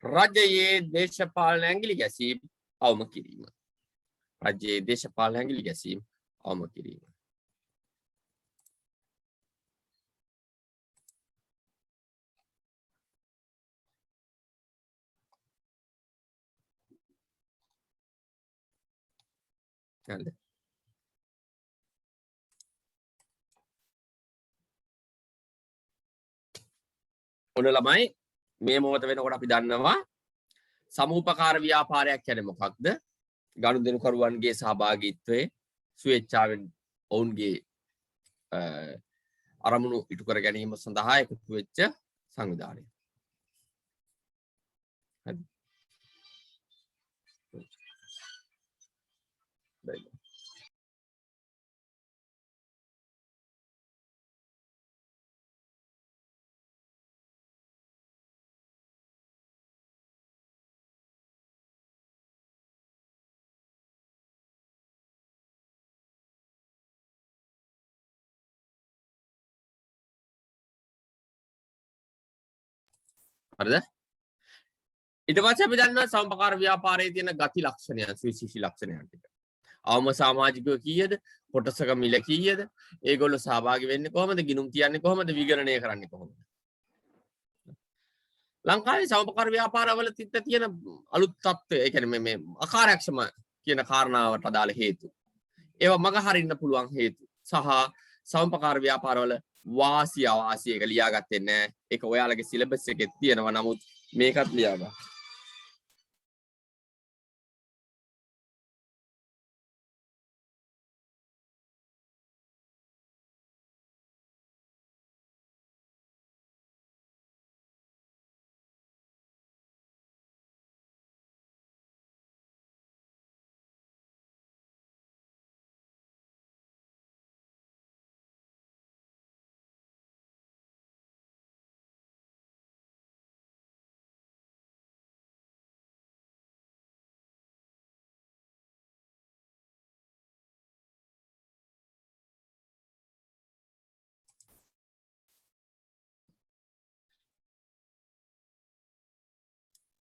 රජයේ දේශපාලන ඇඟිලි ගැසීම් අවම කිරීම. රජයේ දේශපාලන ඇඟිලි ගැසීම් අවම කිරීම. හරිද? ඔන්න ළමයි මේ මොහොත වෙනකොට අපි දන්නවා සමූපකාර ව්‍යාපාරයක් කියන්නේ මොකක්ද? ගනුදෙනුකරුවන්ගේ සහභාගීත්වයේ ස්වේච්ඡාවෙන් ඔවුන්ගේ අරමුණු ඉටු කර ගැනීම සඳහා එකතු වෙච්ච සංවිධානය. හරි. හරිද? ඊට පස්සේ අපි දන්නවා සමපකාර ව්‍යාපාරයේ තියෙන ගති ලක්ෂණයන් සුවිශේෂී ලක්ෂණයන් ටික. අවම සමාජිකයෝ කීයද? කොටසක මිල කීයද? ඒගොල්ලෝ සහභාගී වෙන්නේ කොහොමද? ගිණුම් තියන්නේ කොහොමද? විගණනය කරන්නේ කොහොමද? ලංකාවේ සමපකාර ව්‍යාපාරවල තියෙන අලුත් තත්ත්වය ඒ කියන්නේ මේ අකාර්යක්ෂම කියන කාරණාවට අදාළ හේතු. ඒවා මග හරින්න පුළුවන් හේතු සහ සමපකාර ව්‍යාපාරවල වාසිය අවාසිය එක ලියාගත්තේ නැහැ. ඒක ඔයාලගේ සිලබස් එකේ තියෙනවා. නමුත් මේකත් ලියාගන්න.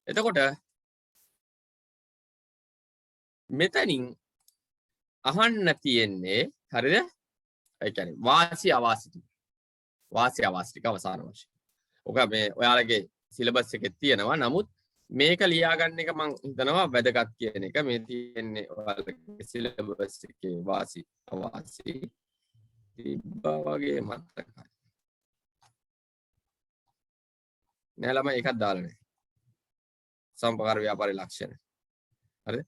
එතකොට මෙතනින් අහන්න තියෙන්නේ හරිද? ඒ කියන්නේ වාසි අවාසි ටික. වාසි අවාසි ටික අවසාන වශයෙන්. ඔක මේ ඔයාලගේ සිලබස් එකේ තියෙනවා. නමුත් මේක ලියා ගන්න එක මම හිතනවා වැදගත් කියන එක. මේ තියෙන්නේ ඔයාලගේ සිලබස් එකේ වාසි අවාසි තිබ්බා වගේ මතකයි. නෑ ළමයි එකක් දාලා නැහැ. සම්පකාර ව්‍යාපාරේ ලක්ෂණ. හරිද?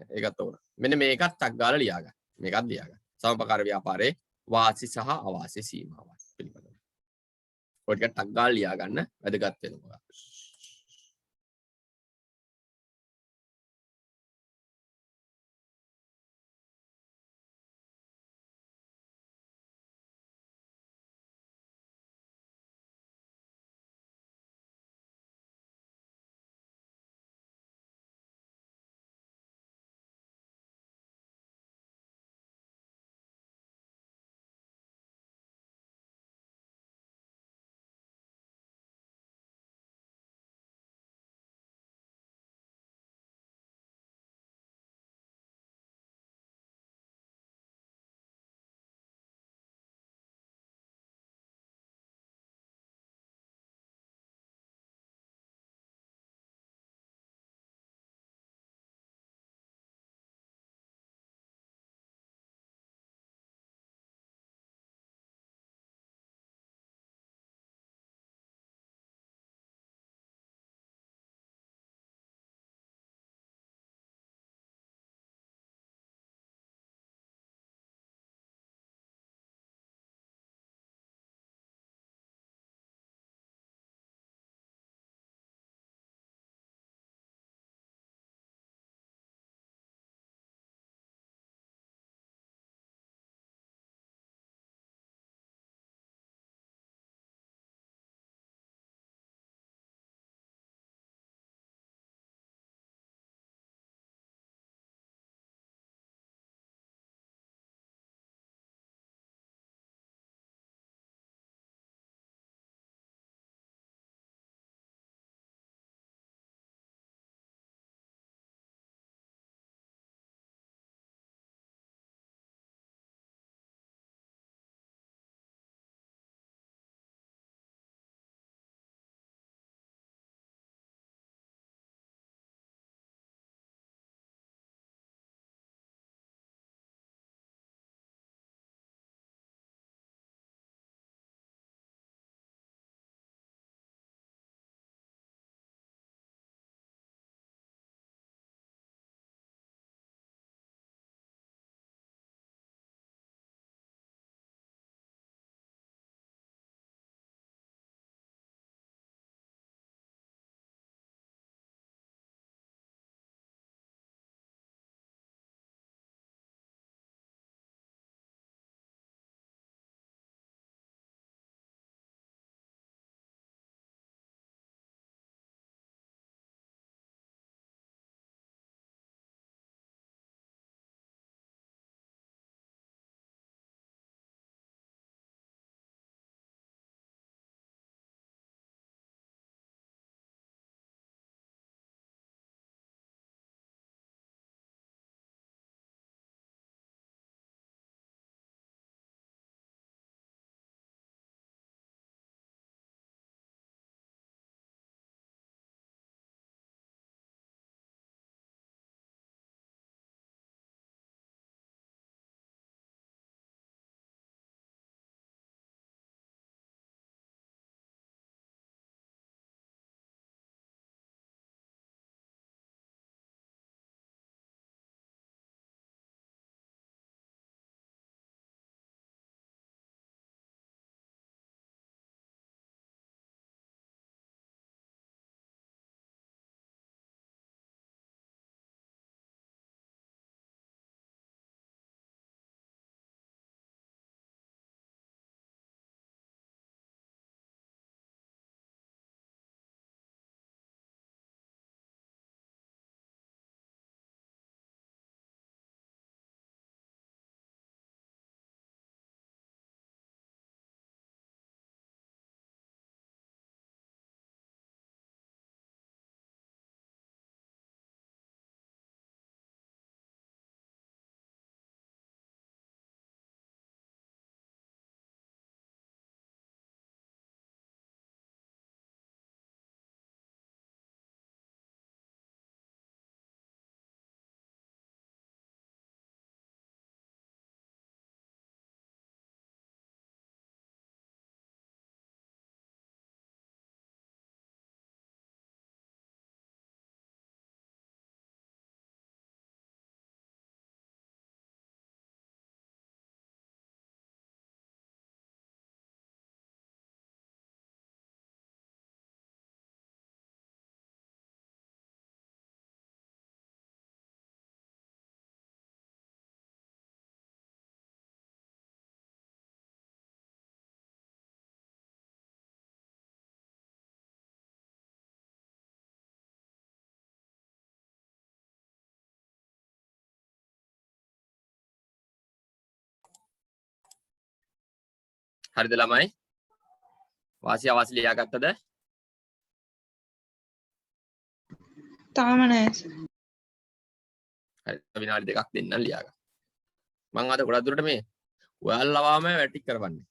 ඒකත් ඕන. මෙන්න මේකත් ටක් ගාලා ලියා ගන්න. මේකත් ලියා ගන්න. සම්පකාර ව්‍යාපාරේ වාසි සහ අවාසි සීමාවන් පිළිබඳව. ඔය ටික ටක් ගාලා ලියා ගන්න වැදගත් වෙනවා. හරිද ළමයි? වාසිය අවාසි ලියාගත්තද? තාම නෑ සර්. හරි විනාඩි දෙකක් දෙන්නම් ලියාගන්න. මම අද ගොඩක් දුරට මේ ඔයාලවම වැටික් කරවන්නේ.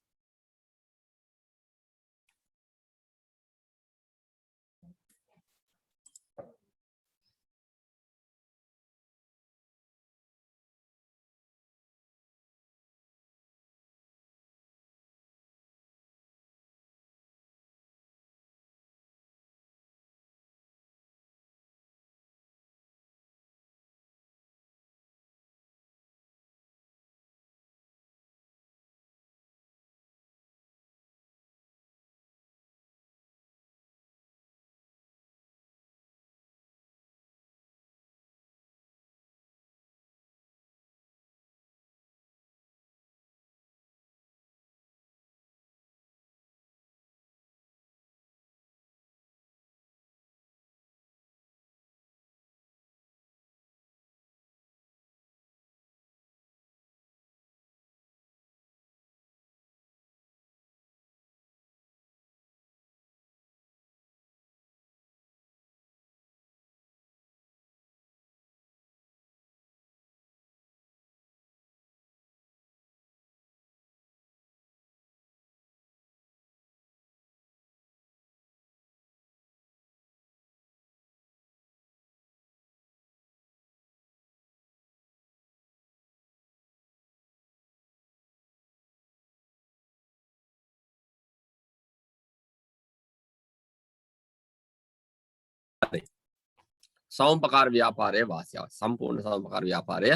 සෞම්පකාර ව්‍යාපාරයේ වාසිය සම්පූර්ණ සෞම්පකාර ව්‍යාපාරය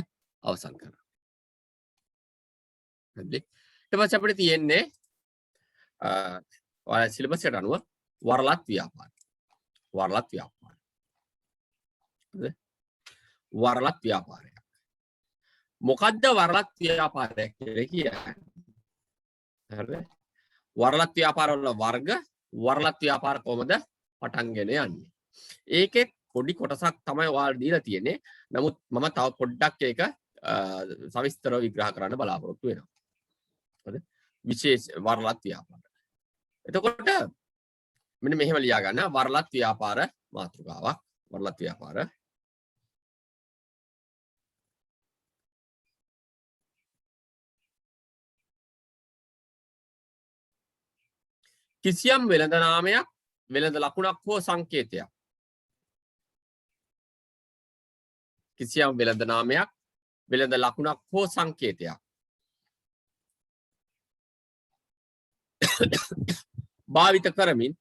අවසන් කරනවා. හරිද? ඊට පස්සේ අපිට තියෙන්නේ ඔයාලා සිලබස් එකට අනුව වරලත් ව්‍යාපාරය. වරලත් ව්‍යාපාරය. හරිද? වරලත් ව්‍යාපාරය. මොකද්ද වරලත් ව්‍යාපාරය කියලා කියන්නේ? හරිද? වරලත් ව්‍යාපාරවල වර්ග වරලත් ව්‍යාපාර කොහමද පටන්ගෙන යන්නේ? ඒකේ පොඩි කොටසක් තමයි ඔයාලට දීලා තියෙන්නේ. නමුත් මම තව පොඩ්ඩක් ඒක සවිස්තරව විග්‍රහ කරන්න බලාපොරොත්තු වෙනවා. හරිද? විශේෂ වරලත් ව්‍යාපාර. එතකොට මෙන්න මෙහෙම ලියා ගන්න වරලත් ව්‍යාපාර මාතෘකාවක්. වරලත් ව්‍යාපාර කිසියම් වෙළඳ නාමයක් වෙළඳ ලකුණක් හෝ සංකේතයක් කිසියම් වෙළඳ නාමයක් වෙළඳ ලකුණක් හෝ සංකේතයක් භාවිත කරමින්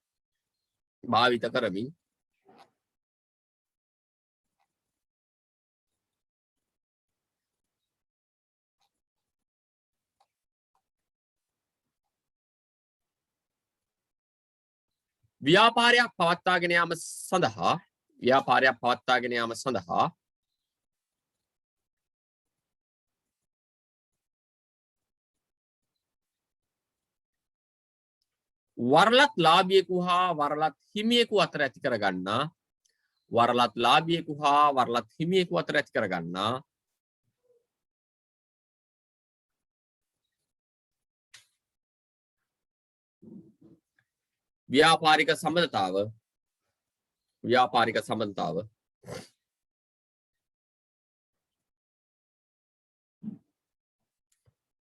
ව්‍යාපාරයක් පවත්වාගෙන යාම සඳහා වරලත් ලාභියෙකු හා වරලත් හිමියෙකු අතර ඇති කරගන්නා ව්‍යාපාරික සම්බන්ධතාව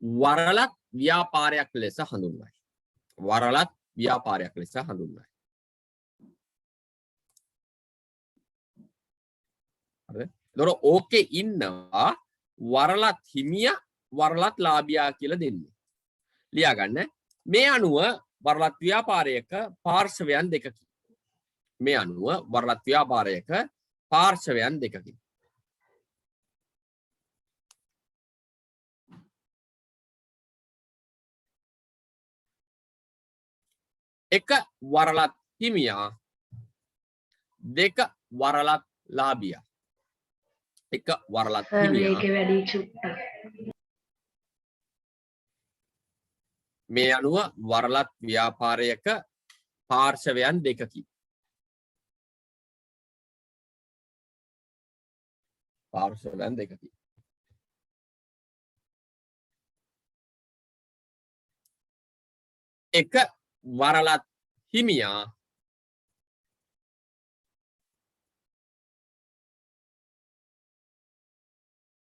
වරලත් ව්‍යාපාරයක් ලෙස හඳුන්වයි. වරලත් ව්‍යාපාරයක් ලෙස හඳුන්වයි. හරිද? ඒතකොට ඕකේ ඉන්නවා වරලත් හිමියා වරලත් ලාභියා කියලා දෙන්නේ. ලියා ගන්න. මේ අනුව වරලත් ව්‍යාපාරයක පාර්ශවයන් දෙකකි. එක වරලත් හිමියා දෙක වරලත් ලාභියා. එක වරලත් හිමියා මේ අනුව වරලත් ව්‍යාපාරයක පාර්ශවයන් දෙකකි. එක වරලත් හිමියා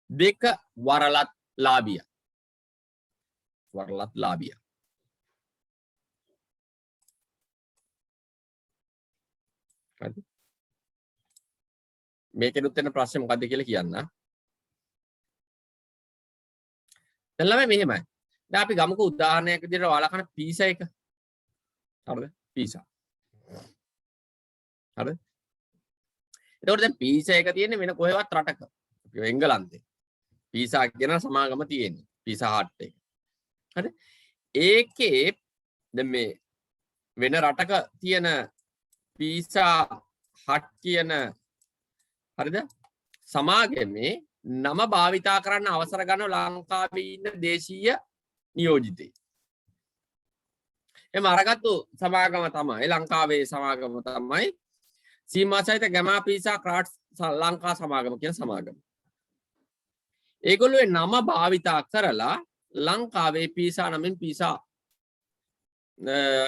දෙක වරලත් ලාභියා වරලත් ලාභියා හරිද මේකෙනුත් එන ප්‍රශ්නේ මොකද්ද කියලා කියන්න දැන් ළමයි මෙහෙමයි දැන් අපි ගමුකෝ උදාහරණයක් විදිහට ඔයාලා කන පීසා එක හරිද පීසා හරිද එතකොට දැන් පීසා එක තියෙන්නේ වෙන කොහෙවත් රටක එංගලන්තේ පීසා කියන සමාගම තියෙන්නේ පීසා හට් එක හරි ඒකේ දැන් මේ වෙන රටක තියෙන පීසා හට් කියන හරිද සමාගමේ නම භාවිතා කරන්න අවසර ගන්න ලංකාවේ ඉන්න දේශීය නියෝජිතේ එම අරගත්තු සමාගම තමයි ලංකාවේ සමාගම තමයි සීමා සහිත ගැමා පීසා ක්‍රාට්ස් ලංකා සමාගම කියන සමාගම ඒගොල්ලෝ නම භාවිතා කරලා ලංකාවේ පීසා නමින් පීසා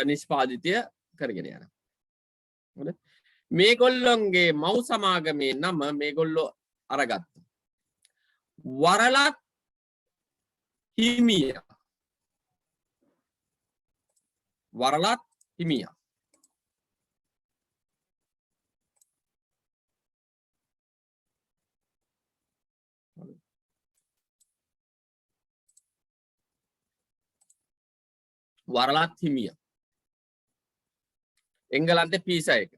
නිෂ්පාදිතය කරගෙන යනවා. හරිද? මේගොල්ලොන්ගේ මව් සමාගමේ නම මේගොල්ලෝ අරගත්තා. වරලත් හිමියා. වරලත් හිමියා. වරලත් හිමියා එංගලන්තේ පීසා එක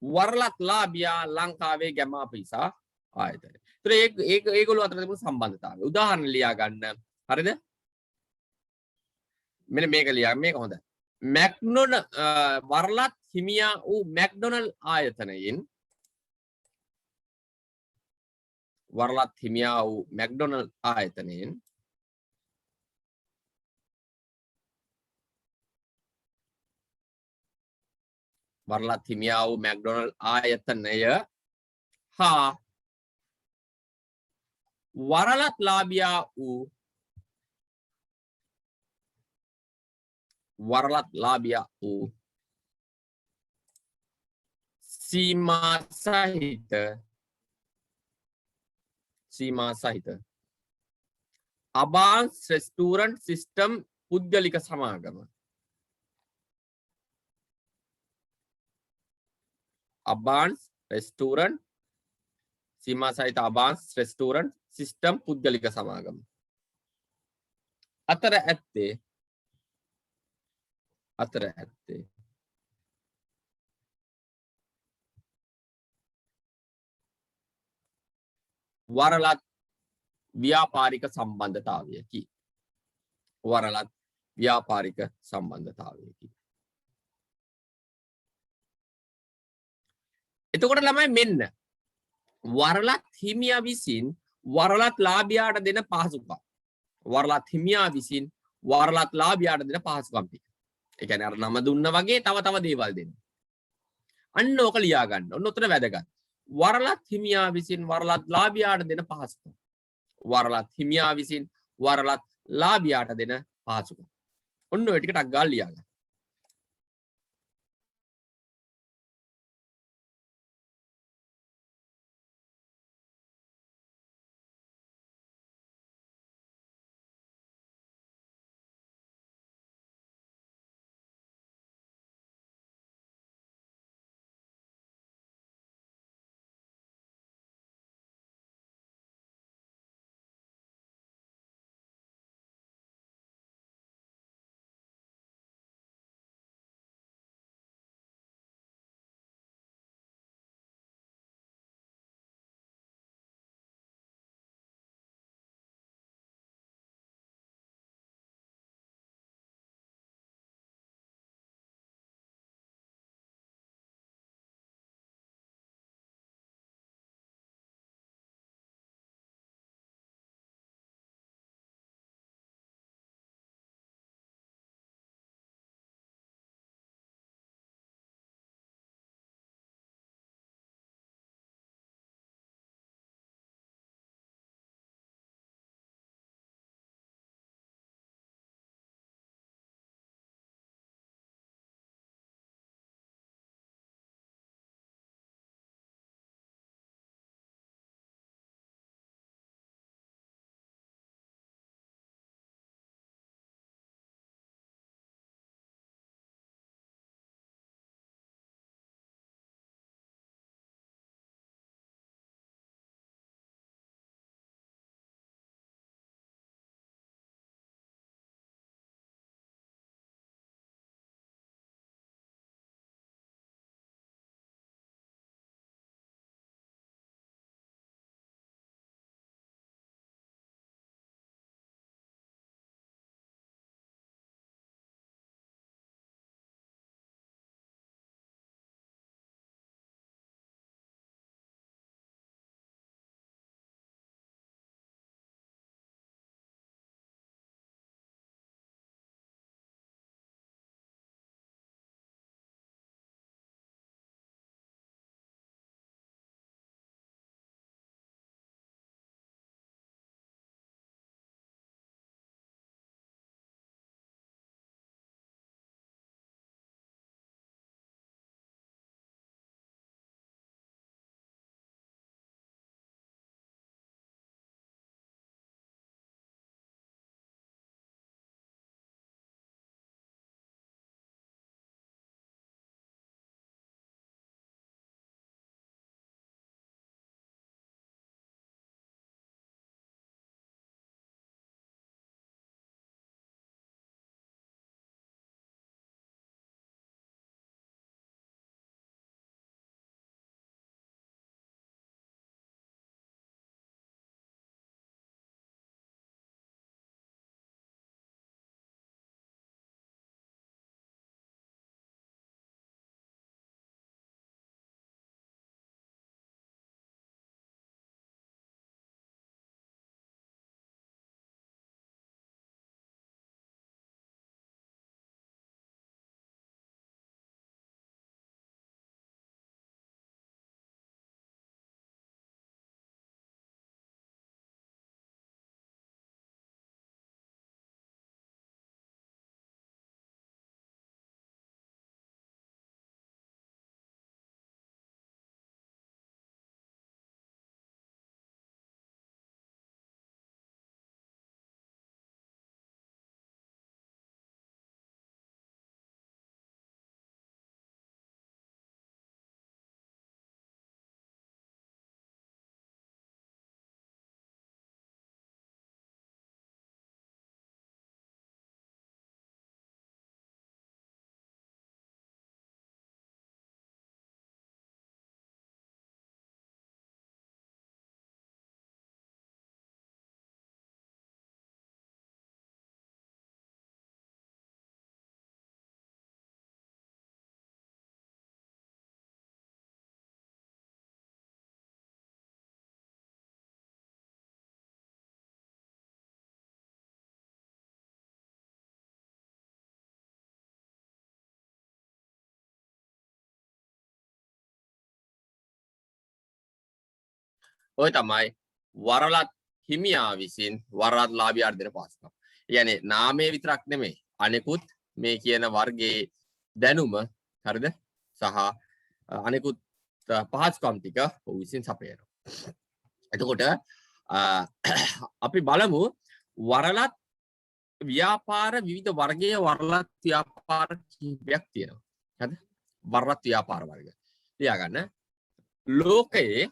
වරලත් ලාභියා ලංකාවේ ගැමා පීසා ආයතනය. ඒතර ඒගොල්ලෝ අතර තිබුණු සම්බන්ධතාවය උදාහරණ ලියා ගන්න. හරිද? මෙන්න මේක ලියා මේක හොඳයි. වරලත් හිමියා වූ මැක්ඩොනල්ඩ් ආයතනයෙන් වරලත් හිමියා වූ මැක්ඩොනල්ඩ් ආයතනයෙන් වරලත් හිමියා වූ මැක්ඩොනල්ඩ් ආයතනය හා වරලත් ලාභියා වූ සීමා සහිත අබාන්ස් රෙස්ටුරන්ට් සිස්ටම් පුද්ගලික සමාගම අබාන්ස් රෙස්ටුරන්ට් සීමා සහිත අබාන්ස් රෙස්ටුරන්ට් සිස්ටම් පුද්ගලික සමාගම අතර ඇත්තේ වරලත් ව්‍යාපාරික සම්බන්ධතාවයකි. වරලත් ව්‍යාපාරික සම්බන්ධතාවයකි. එතකොට ළමයි මෙන්න වරලත් හිමියා විසින් වරලත් ලාභියාට දෙන පහසුකම්. වරලත් හිමියා විසින් වරලත් ලාභියාට දෙන පහසුකම් ටික. ඒ කියන්නේ අර නම දුන්න වගේ තව දේවල් දෙන්න. අන්න ඕක ලියා ගන්න. ඔන්න උතන වැදගත්. වරලත් හිමියා විසින් වරලත් ලාභියාට දෙන පහසුකම්. වරලත් හිමියා විසින් වරලත් ලාභියාට දෙන පහසුකම්. ඔන්න ඔය ටික ටක් ගාලා ලියා ගන්න. ඔය තමයි වරලත් හිමියා විසින් වරලත් ලාභියාට දෙන පහසුකම්. يعني නාමයේ විතරක් නෙමෙයි අනෙකුත් මේ කියන වර්ගයේ දැනුම හරිද සහ අනෙකුත් පහසුකම් ටික ඔහු විසින් සපයනවා. එතකොට අපි බලමු වරලත් ව්‍යාපාර විවිධ වර්ගයේ වරලත් ව්‍යාපාර කිහිපයක් තියෙනවා. හරිද? වරලත් ව්‍යාපාර වර්ග. ලියා ගන්න. ලෝකයේ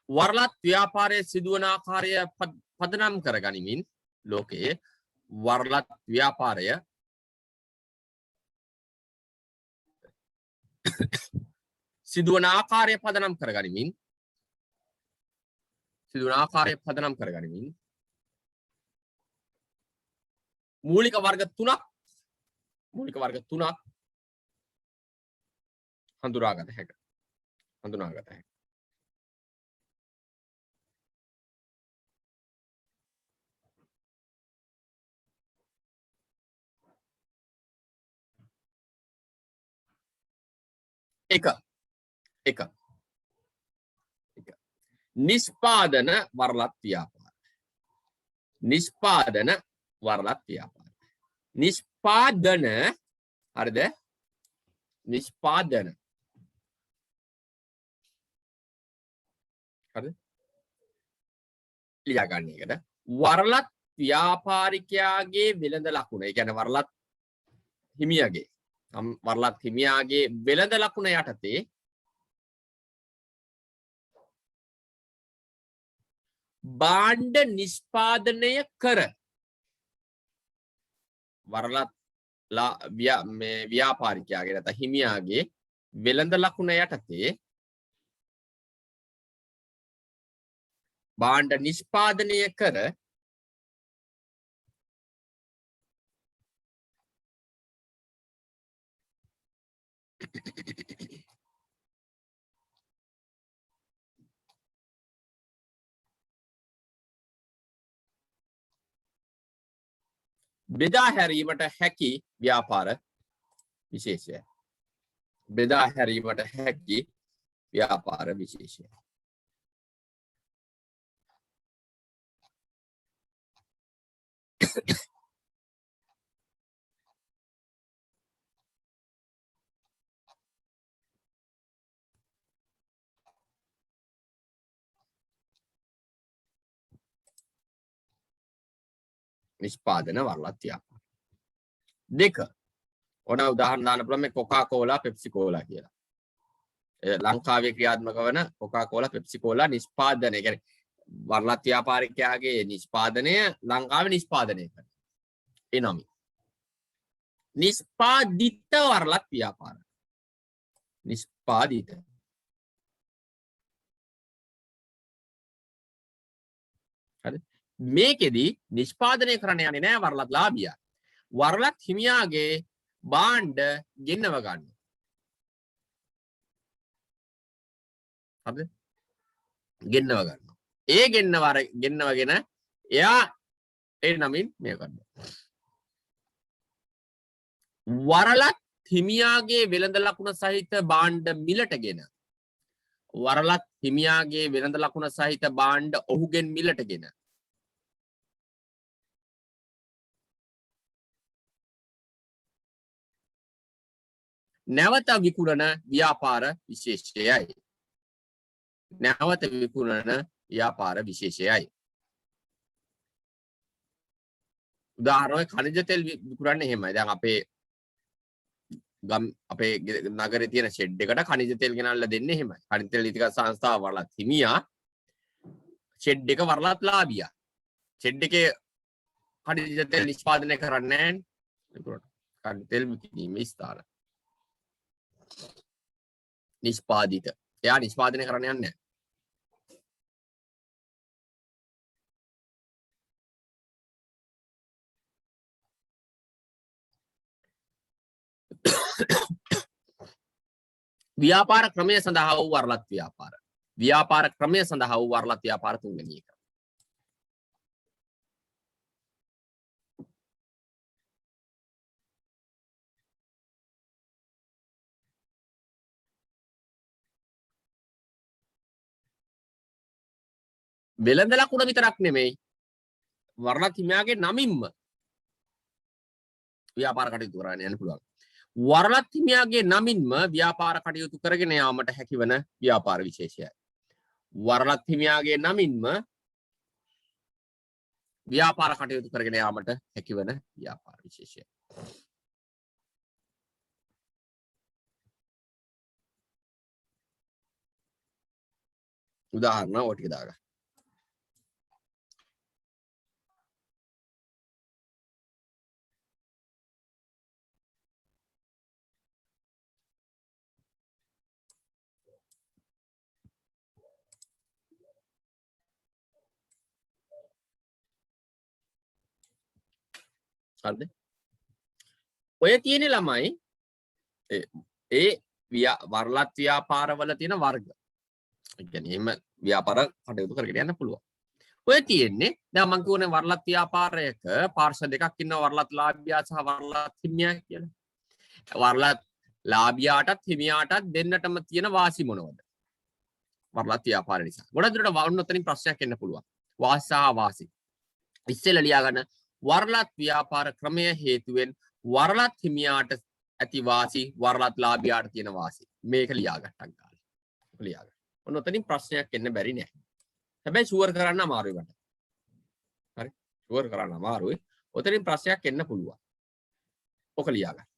වරලත් ව්‍යාපාරයේ සිදුවන ආකාරය පදනම් කරගනිමින් ලෝකයේ වරලත් ව්‍යාපාරය සිදුවන ආකාරය පදනම් කරගනිමින් මූලික වර්ග තුනක් හඳුනාගත හැකියි. එක නිෂ්පාදන වරලත් ව්‍යාපාර. නිෂ්පාදන හරිද? නිෂ්පාදන හරිද? ලියා ගන්න එකට වරලත් ව්‍යාපාරිකයාගේ වෙළඳ ලකුණ. ඒ කියන්නේ වරලත් හිමියාගේ වෙළඳ ලකුණ යටතේ භාණ්ඩ නිෂ්පාදනය කර වරලත් ව්‍යාපාරිකයාගේ නැත්නම් හිමියාගේ වෙළඳ ලකුණ යටතේ භාණ්ඩ නිෂ්පාදනය කර බෙදා හැරීමට හැකි ව්‍යාපාර විශේෂය. නිෂ්පාදන වරලත් ව්‍යාපාර. 2 ඔන්න උදාහරණ දාන්න පුළුවන් මේ කොකා-කෝලා පෙප්සි-කෝලා කියලා. ලංකාවේ ක්‍රියාත්මක වන කොකා-කෝලා පෙප්සි-කෝලා නිෂ්පාදනය කියන්නේ වරලත් ව්‍යාපාරිකයාගේ නිෂ්පාදනය ලංකාවේ නිෂ්පාදනය කරන. ඒ නම. නිෂ්පාදිත වරලත් ව්‍යාපාර. නිෂ්පාදිත. හරි. මේකෙදි නිෂ්පාදනය කරන්න යන්නේ නැහැ වරලත් ලාභියා. වරලත් හිමියාගේ භාණ්ඩ ගෙන්නව ගන්න. හරිද? ගෙන්නව ගන්නවා. ඒ ගෙන්නවගෙන එයා ඒ නමින් මේ කරනවා. වරලත් හිමියාගේ වෙළඳ ලකුණ සහිත භාණ්ඩ මිලටගෙන වරලත් හිමියාගේ වෙළඳ ලකුණ සහිත භාණ්ඩ ඔහුගෙන් මිලටගෙන නැවත විකුණන ව්‍යාපාර විශේෂයයි. උදාහරණයක් khනිජ තෙල් විකුණන්නේ එහෙමයි. දැන් අපේ නගරේ තියෙන ෂෙඩ් එකට khනිජ තෙල් ගෙනල්ලා දෙන්නේ එහෙමයි. khනිජ තෙල් විතික සංස්ථාව වරලත් හිමියා ෂෙඩ් එක වරලත් ලාභියා. ෂෙඩ් එකේ khනිජ තෙල් නිෂ්පාදනය කරන්නේ නැහැ. khනිජ තෙල් විකිණීමේ ස්ථාන. නිෂ්පාදිත. එයා නිෂ්පාදනය කරන්න යන්නේ නැහැ. ව්‍යාපාර ක්‍රමය සඳහා වූ වරලත් ව්‍යාපාර. ව්‍යාපාර ක්‍රමය සඳහා වූ වරලත් ව්‍යාපාර තුන්වෙනි එක. වෙළඳ ලකුණ විතරක් නෙමෙයි වරලත් හිමියාගේ නමින්ම ව්‍යාපාර කටයුතු කරන්න යන්න පුළුවන්. වරලත් හිමියාගේ නමින්ම ව්‍යාපාර කටයුතු කරගෙන යාමට හැකිවන ව්‍යාපාර විශේෂයයි. වරලත් හිමියාගේ නමින්ම ව්‍යාපාර කටයුතු කරගෙන යාමට හැකිවන ව්‍යාපාර විශේෂයයි. උදාහරණ ඔය ටික දාගන්න. හරිද? ඔය තියෙන ළමයි ඒ වරලත් ව්‍යාපාරවල තියෙන වර්ග. ඒ කියන්නේ එහෙම ව්‍යාපාර කටයුතු කරගෙන යන්න පුළුවන්. ඔය තියෙන්නේ දැන් මම කියුනේ වරලත් ව්‍යාපාරයක පාර්ශ්ව දෙකක් ඉන්නවා වරලත් ලාභියා සහ වරලත් හිමියා කියලා. වරලත් ලාභියාටත් හිමියාටත් දෙන්නටම තියෙන වාසි මොනවද? වරලත් ව්‍යාපාර නිසා. ගොඩක් දුරට වුණ උතනින් ප්‍රශ්නයක් එන්න පුළුවන්. වාසි සහ වාසි. ඉස්සෙල්ලා ලියා ගන්න වරලත් ව්‍යාපාර ක්‍රමය හේතුවෙන් වරලත් හිමියාට ඇති වාසි වරලත් ලාභියාට තියෙන වාසි. මේක ලියා ගන්නක් ගන්න. ලියා ගන්න. ඔන්න උතනින් ප්‍රශ්නයක් එන්න බැරි නෑ. හැබැයි ෂුවර් කරන්න අමාරුයි මට. හරි? ෂුවර් කරන්න අමාරුයි. උතනින් ප්‍රශ්නයක් එන්න පුළුවන්. ඔක ලියා ගන්න.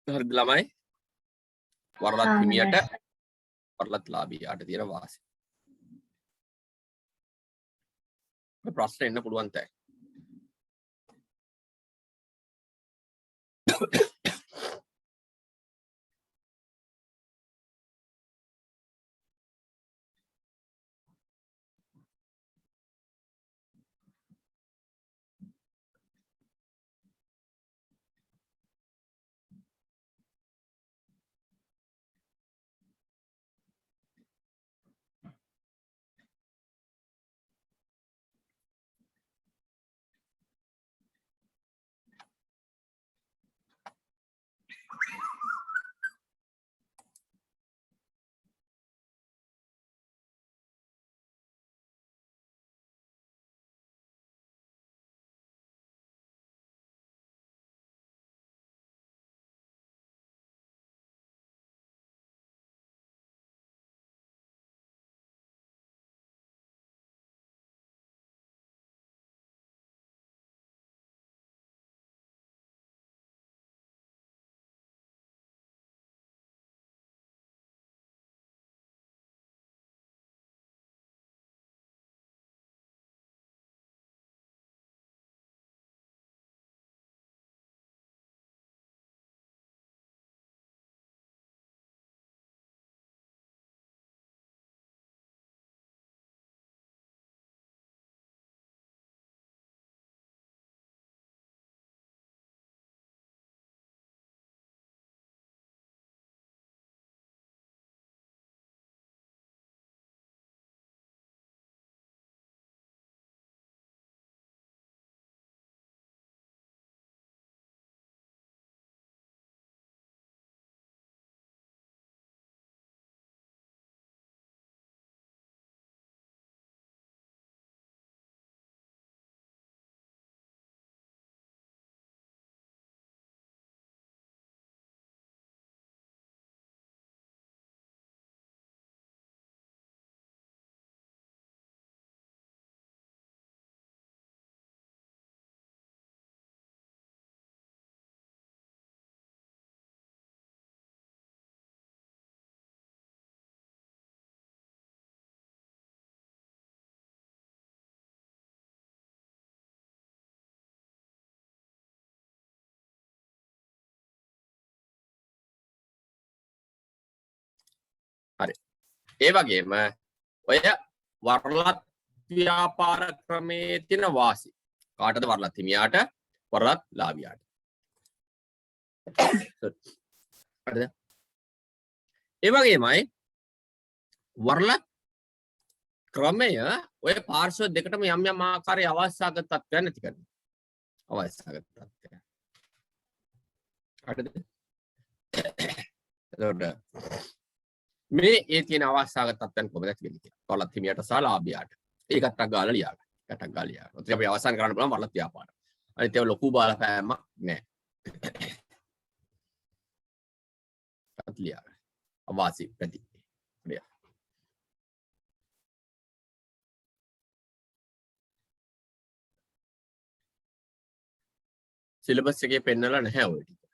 හරිද ළමයි? වරලත් හිමියට ආමනස්. වරලත් ලාභියාට තියෙන වාසි. ප්‍රශ්න එන්න පුළුවන් තැයි. හරි. ඒ වගේම ඔය වරලත් ව්‍යාපාර ක්‍රමයේ තියෙන වාසි. කාටද වරලත් හිමියාට වරලත් ලාභියාට. හරිද? ඒ වගේමයි වරලත් ක්‍රමය ඔය පාර්ශ්ව දෙකටම යම් යම් ආකාරයේ අවශ්‍යගත තත්ත්වයන් නැති කරනවා. අවශ්‍යගත තත්ත්වයන්. හරිද? එතකොට මේ ඒ තියෙන අවශ්‍යගත තත්ත්වයන් කොහොමද ඇති වෙන්නේ කියලා. වරලත් හිමියට සහ ලාභියාට. ඒකත් ටක් ගාලා ලියා ගන්න. ටක් ගාලා ලියා ගන්න. ඔතන අපි අවසන් කරන්න පුළුවන් වරලත් ව්‍යාපාර. අනිත් ඒවා ලොකු බලපෑමක් නැහැ. ලියා ගන්න. අවාසි පැති. හරිය. සිලබස් එකේ පෙන්නලා නැහැ ඔය ටික.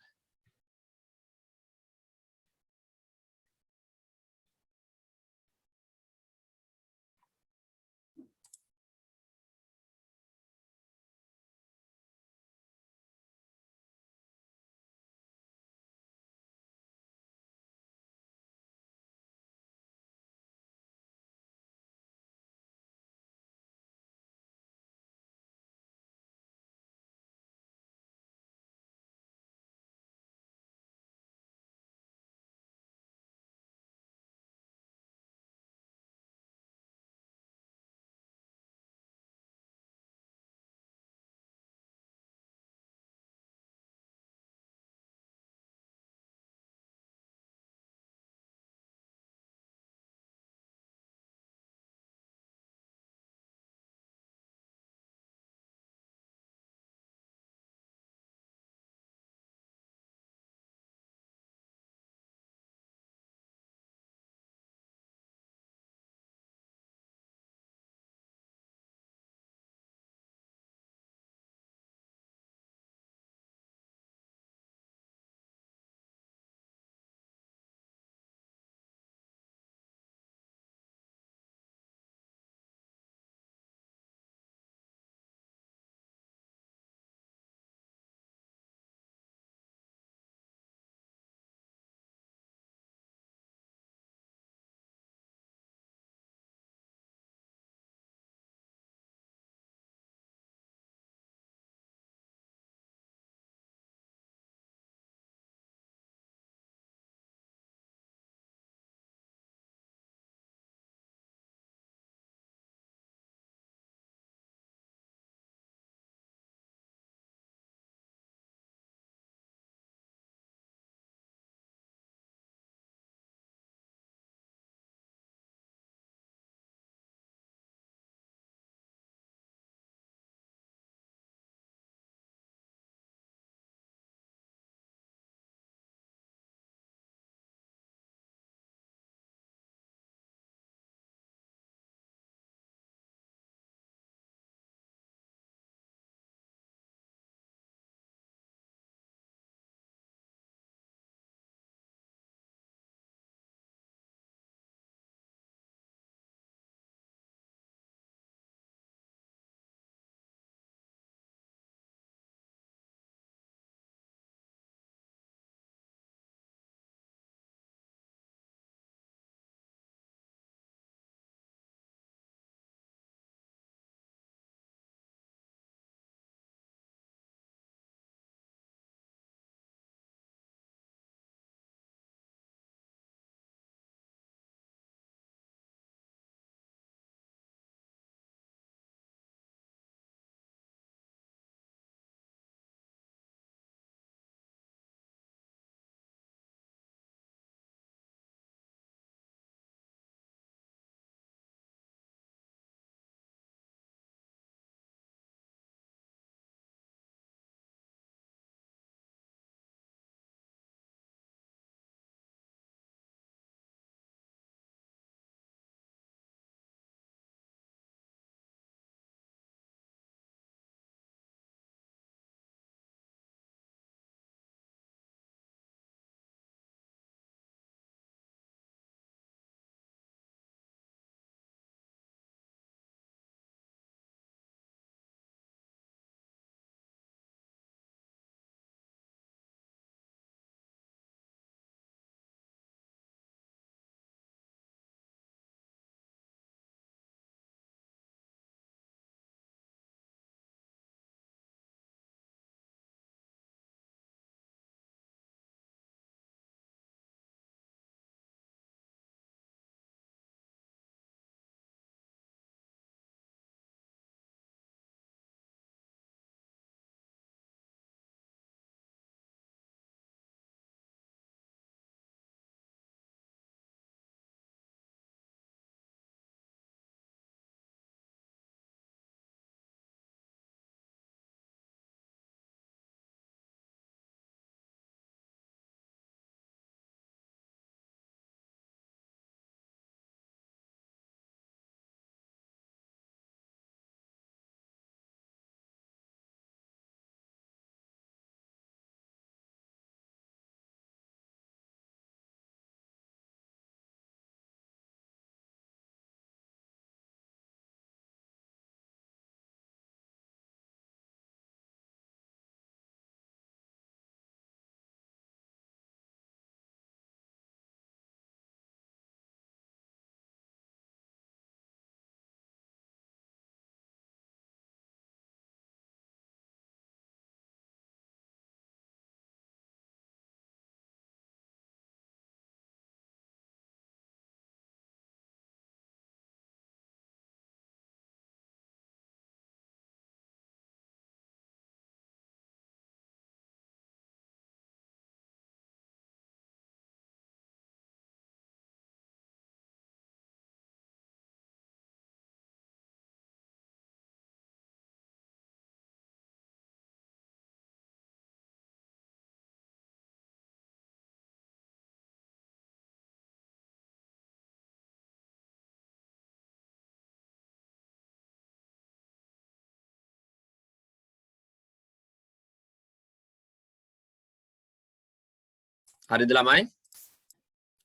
හරිද ළමයි?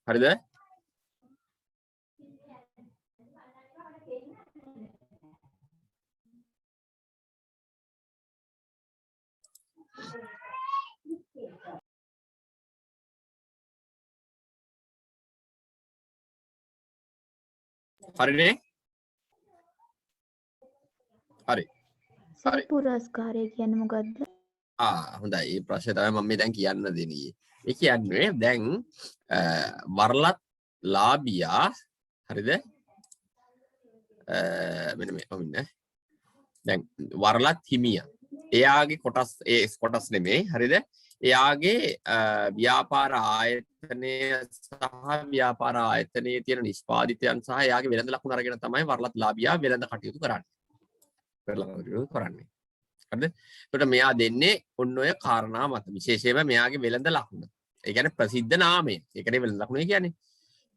හරිද? හරිනේ? හරි. සර් පුරස්කාරය කියන්නේ මොකද්ද? හොඳයි. මේ ප්‍රශ්නේ තමයි මම මේ දැන් කියන්න දෙන්නේ. ඒ කියන්නේ දැන් වරලත් ලාභියා හරිද? මෙන්න මේ ඔන්න. දැන් වරලත් හිමියා. එයාගේ කොටස් නෙමෙයි. හරිද? එයාගේ ව්‍යාපාර ආයතනය සහ ව්‍යාපාර ආයතනයේ තියෙන නිෂ්පාදිතයන් සහ එයාගේ වෙළඳ ලකුණු අරගෙන තමයි වරලත් ලාභියා වෙළඳ කටයුතු කරන්නේ. හරිද? එතකොට මෙයා දෙන්නේ ඔන්න ඔය කාරණා මත විශේෂයෙන්ම මෙයාගේ වෙළඳ ලකුණ. ඒ කියන්නේ ප්‍රසිද්ධ නාමය. ඒකනේ වෙළඳ ලකුණ කියන්නේ.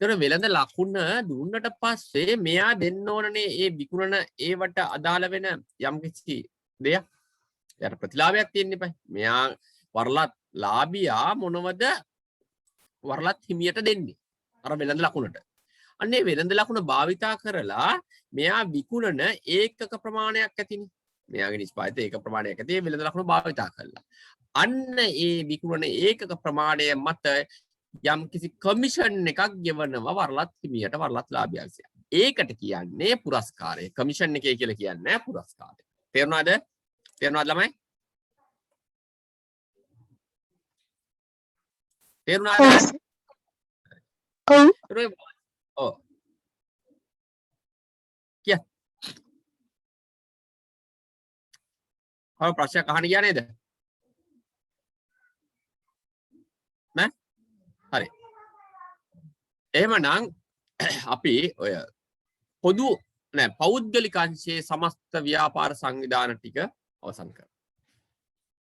එතකොට වෙළඳ ලකුණ දුන්නට පස්සේ මෙයා දෙන්න ඕනනේ ඒ විකුණන ඒවට අදාළ වෙන යම්කිසි දෙයක්. යාට ප්‍රතිලාභයක් තියෙන්න එපා. මෙයා වරලත් ලාභියා මොනවද වරලත් හිමියට දෙන්නේ? අර වෙළඳ ලකුණට. අන්නේ වෙළඳ ලකුණ භාවිතා කරලා මෙයා විකුණන ඒකක ප්‍රමාණයක් ඇතිනේ. මෙයාගේ නිෂ්පාදිත ඒක ප්‍රමාණයක් ඇති වෙළඳ ලකුණු භාවිතා කළා. අන්න ඒ විකුණන ඒකක ප්‍රමාණය මත යම් කිසි කමිෂන් එකක් ගෙවනවා වරලත් හිමියට වරලත් ලාභියාට. ඒකට කියන්නේ පුරස්කාරය. කමිෂන් එකේ කියලා කියන්නේ පුරස්කාරය. තේරුණාද? තේරුණාද ළමයි? තේරුණාද? ඔව්. කිය. ඔය ප්‍රශ්නයක් අහන්න ගියා නේද? නෑ? හරි. එහෙමනම් අපි ඔය පොදු නෑ පෞද්ගලික අංශයේ සමස්ත ව්‍යාපාර සංවිධාන ටික අවසන් කරමු.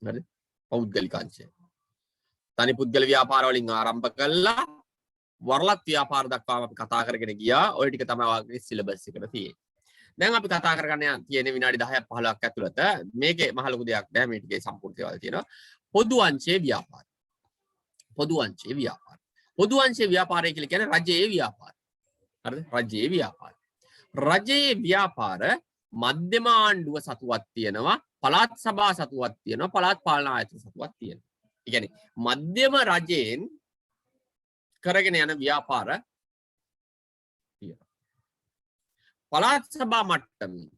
හරිද? පෞද්ගලික අංශය. තනි පුද්ගල ව්‍යාපාර වලින් ආරම්භ කළා වරලත් ව්‍යාපාර දක්වාම අපි කතා කරගෙන ගියා. ඔය ටික තමයි වාගේ සිලබස් එකට තියෙන්නේ. දැන් අපි කතා කරගන්න තියෙන විනාඩි 10ක් 15ක් ඇතුළත මේකේ මහ ලොකු දෙයක් නෑ මේ ටිකේ සම්පූර්ණ දේවල් තියෙනවා. පොදු අංශයේ ව්‍යාපාර. පොදු අංශයේ ව්‍යාපාර. පොදු අංශයේ ව්‍යාපාරය කියලා කියන්නේ රජයේ ව්‍යාපාර. හරිද? රජයේ ව්‍යාපාර. රජයේ ව්‍යාපාර මධ්‍යම ආණ්ඩුව සතුවක් තියෙනවා, පළාත් සභා සතුවක් තියෙනවා, පළාත් පාලන ආයතන සතුවක් තියෙනවා. ඒ කියන්නේ මධ්‍යම රජයෙන් කරගෙන යන ව්‍යාපාර තියෙනවා. පළාත් සභා මට්ටමින්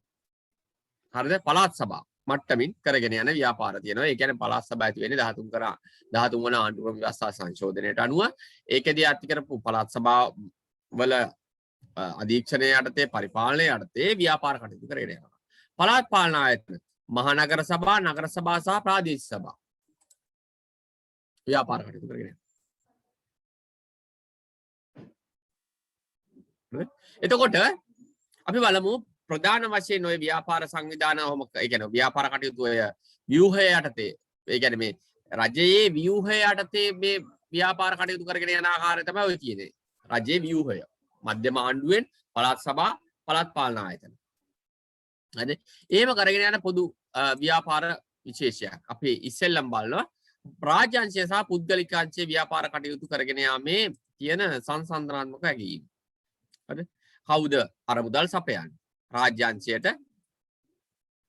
හරිද? පළාත් සභා මට්ටමින් කරගෙන යන ව්‍යාපාර තියෙනවා. ඒ කියන්නේ පළාත් සභාව ඇති වෙන්නේ 13 වන ආණ්ඩුව ක්‍රම ව්‍යවස්ථා සංශෝධනයට අනුව ඒකදී ඇති කරපු පළාත් සභා වල අධීක්ෂණය යටතේ පරිපාලනය යටතේ ව්‍යාපාර කටයුතු කරගෙන යනවා. පළාත් පාලන ආයතන මහනගර සභා, නගර සභා සහ ප්‍රාදේශීය සභා ව්‍යාපාර කටයුතු කරගෙන යනවා. එතකොට අපි බලමු ප්‍රධාන වශයෙන් ওই ව්‍යාපාර සංවිධාන ඒ කියන්නේ ව්‍යාපාර කටයුතු ඔය ව්‍යුහය යටතේ ඒ කියන්නේ මේ රජයේ ව්‍යුහය යටතේ මේ ව්‍යාපාර කටයුතු කරගෙන යන ආකාරය තමයි ඔය කියන්නේ. රජයේ ව්‍යුහය මධ්‍යම ආණ්ඩුවෙන් පළාත් සභා පළාත් පාලන ආයතන. හරිද? එහෙම කරගෙන යන පොදු ව්‍යාපාර විශේෂයක්. අපි ඉස්සෙල්ලම බලනවා රාජ්‍යාංශය සහ පුද්ගලික අංශයේ ව්‍යාපාර කටයුතු කරගෙන යාමේ තියෙන සංසන්දනාත්මක හැඟීම්. හරිද? කවුද අරමුදල් සපයන්නේ? රාජ්‍යාංශයට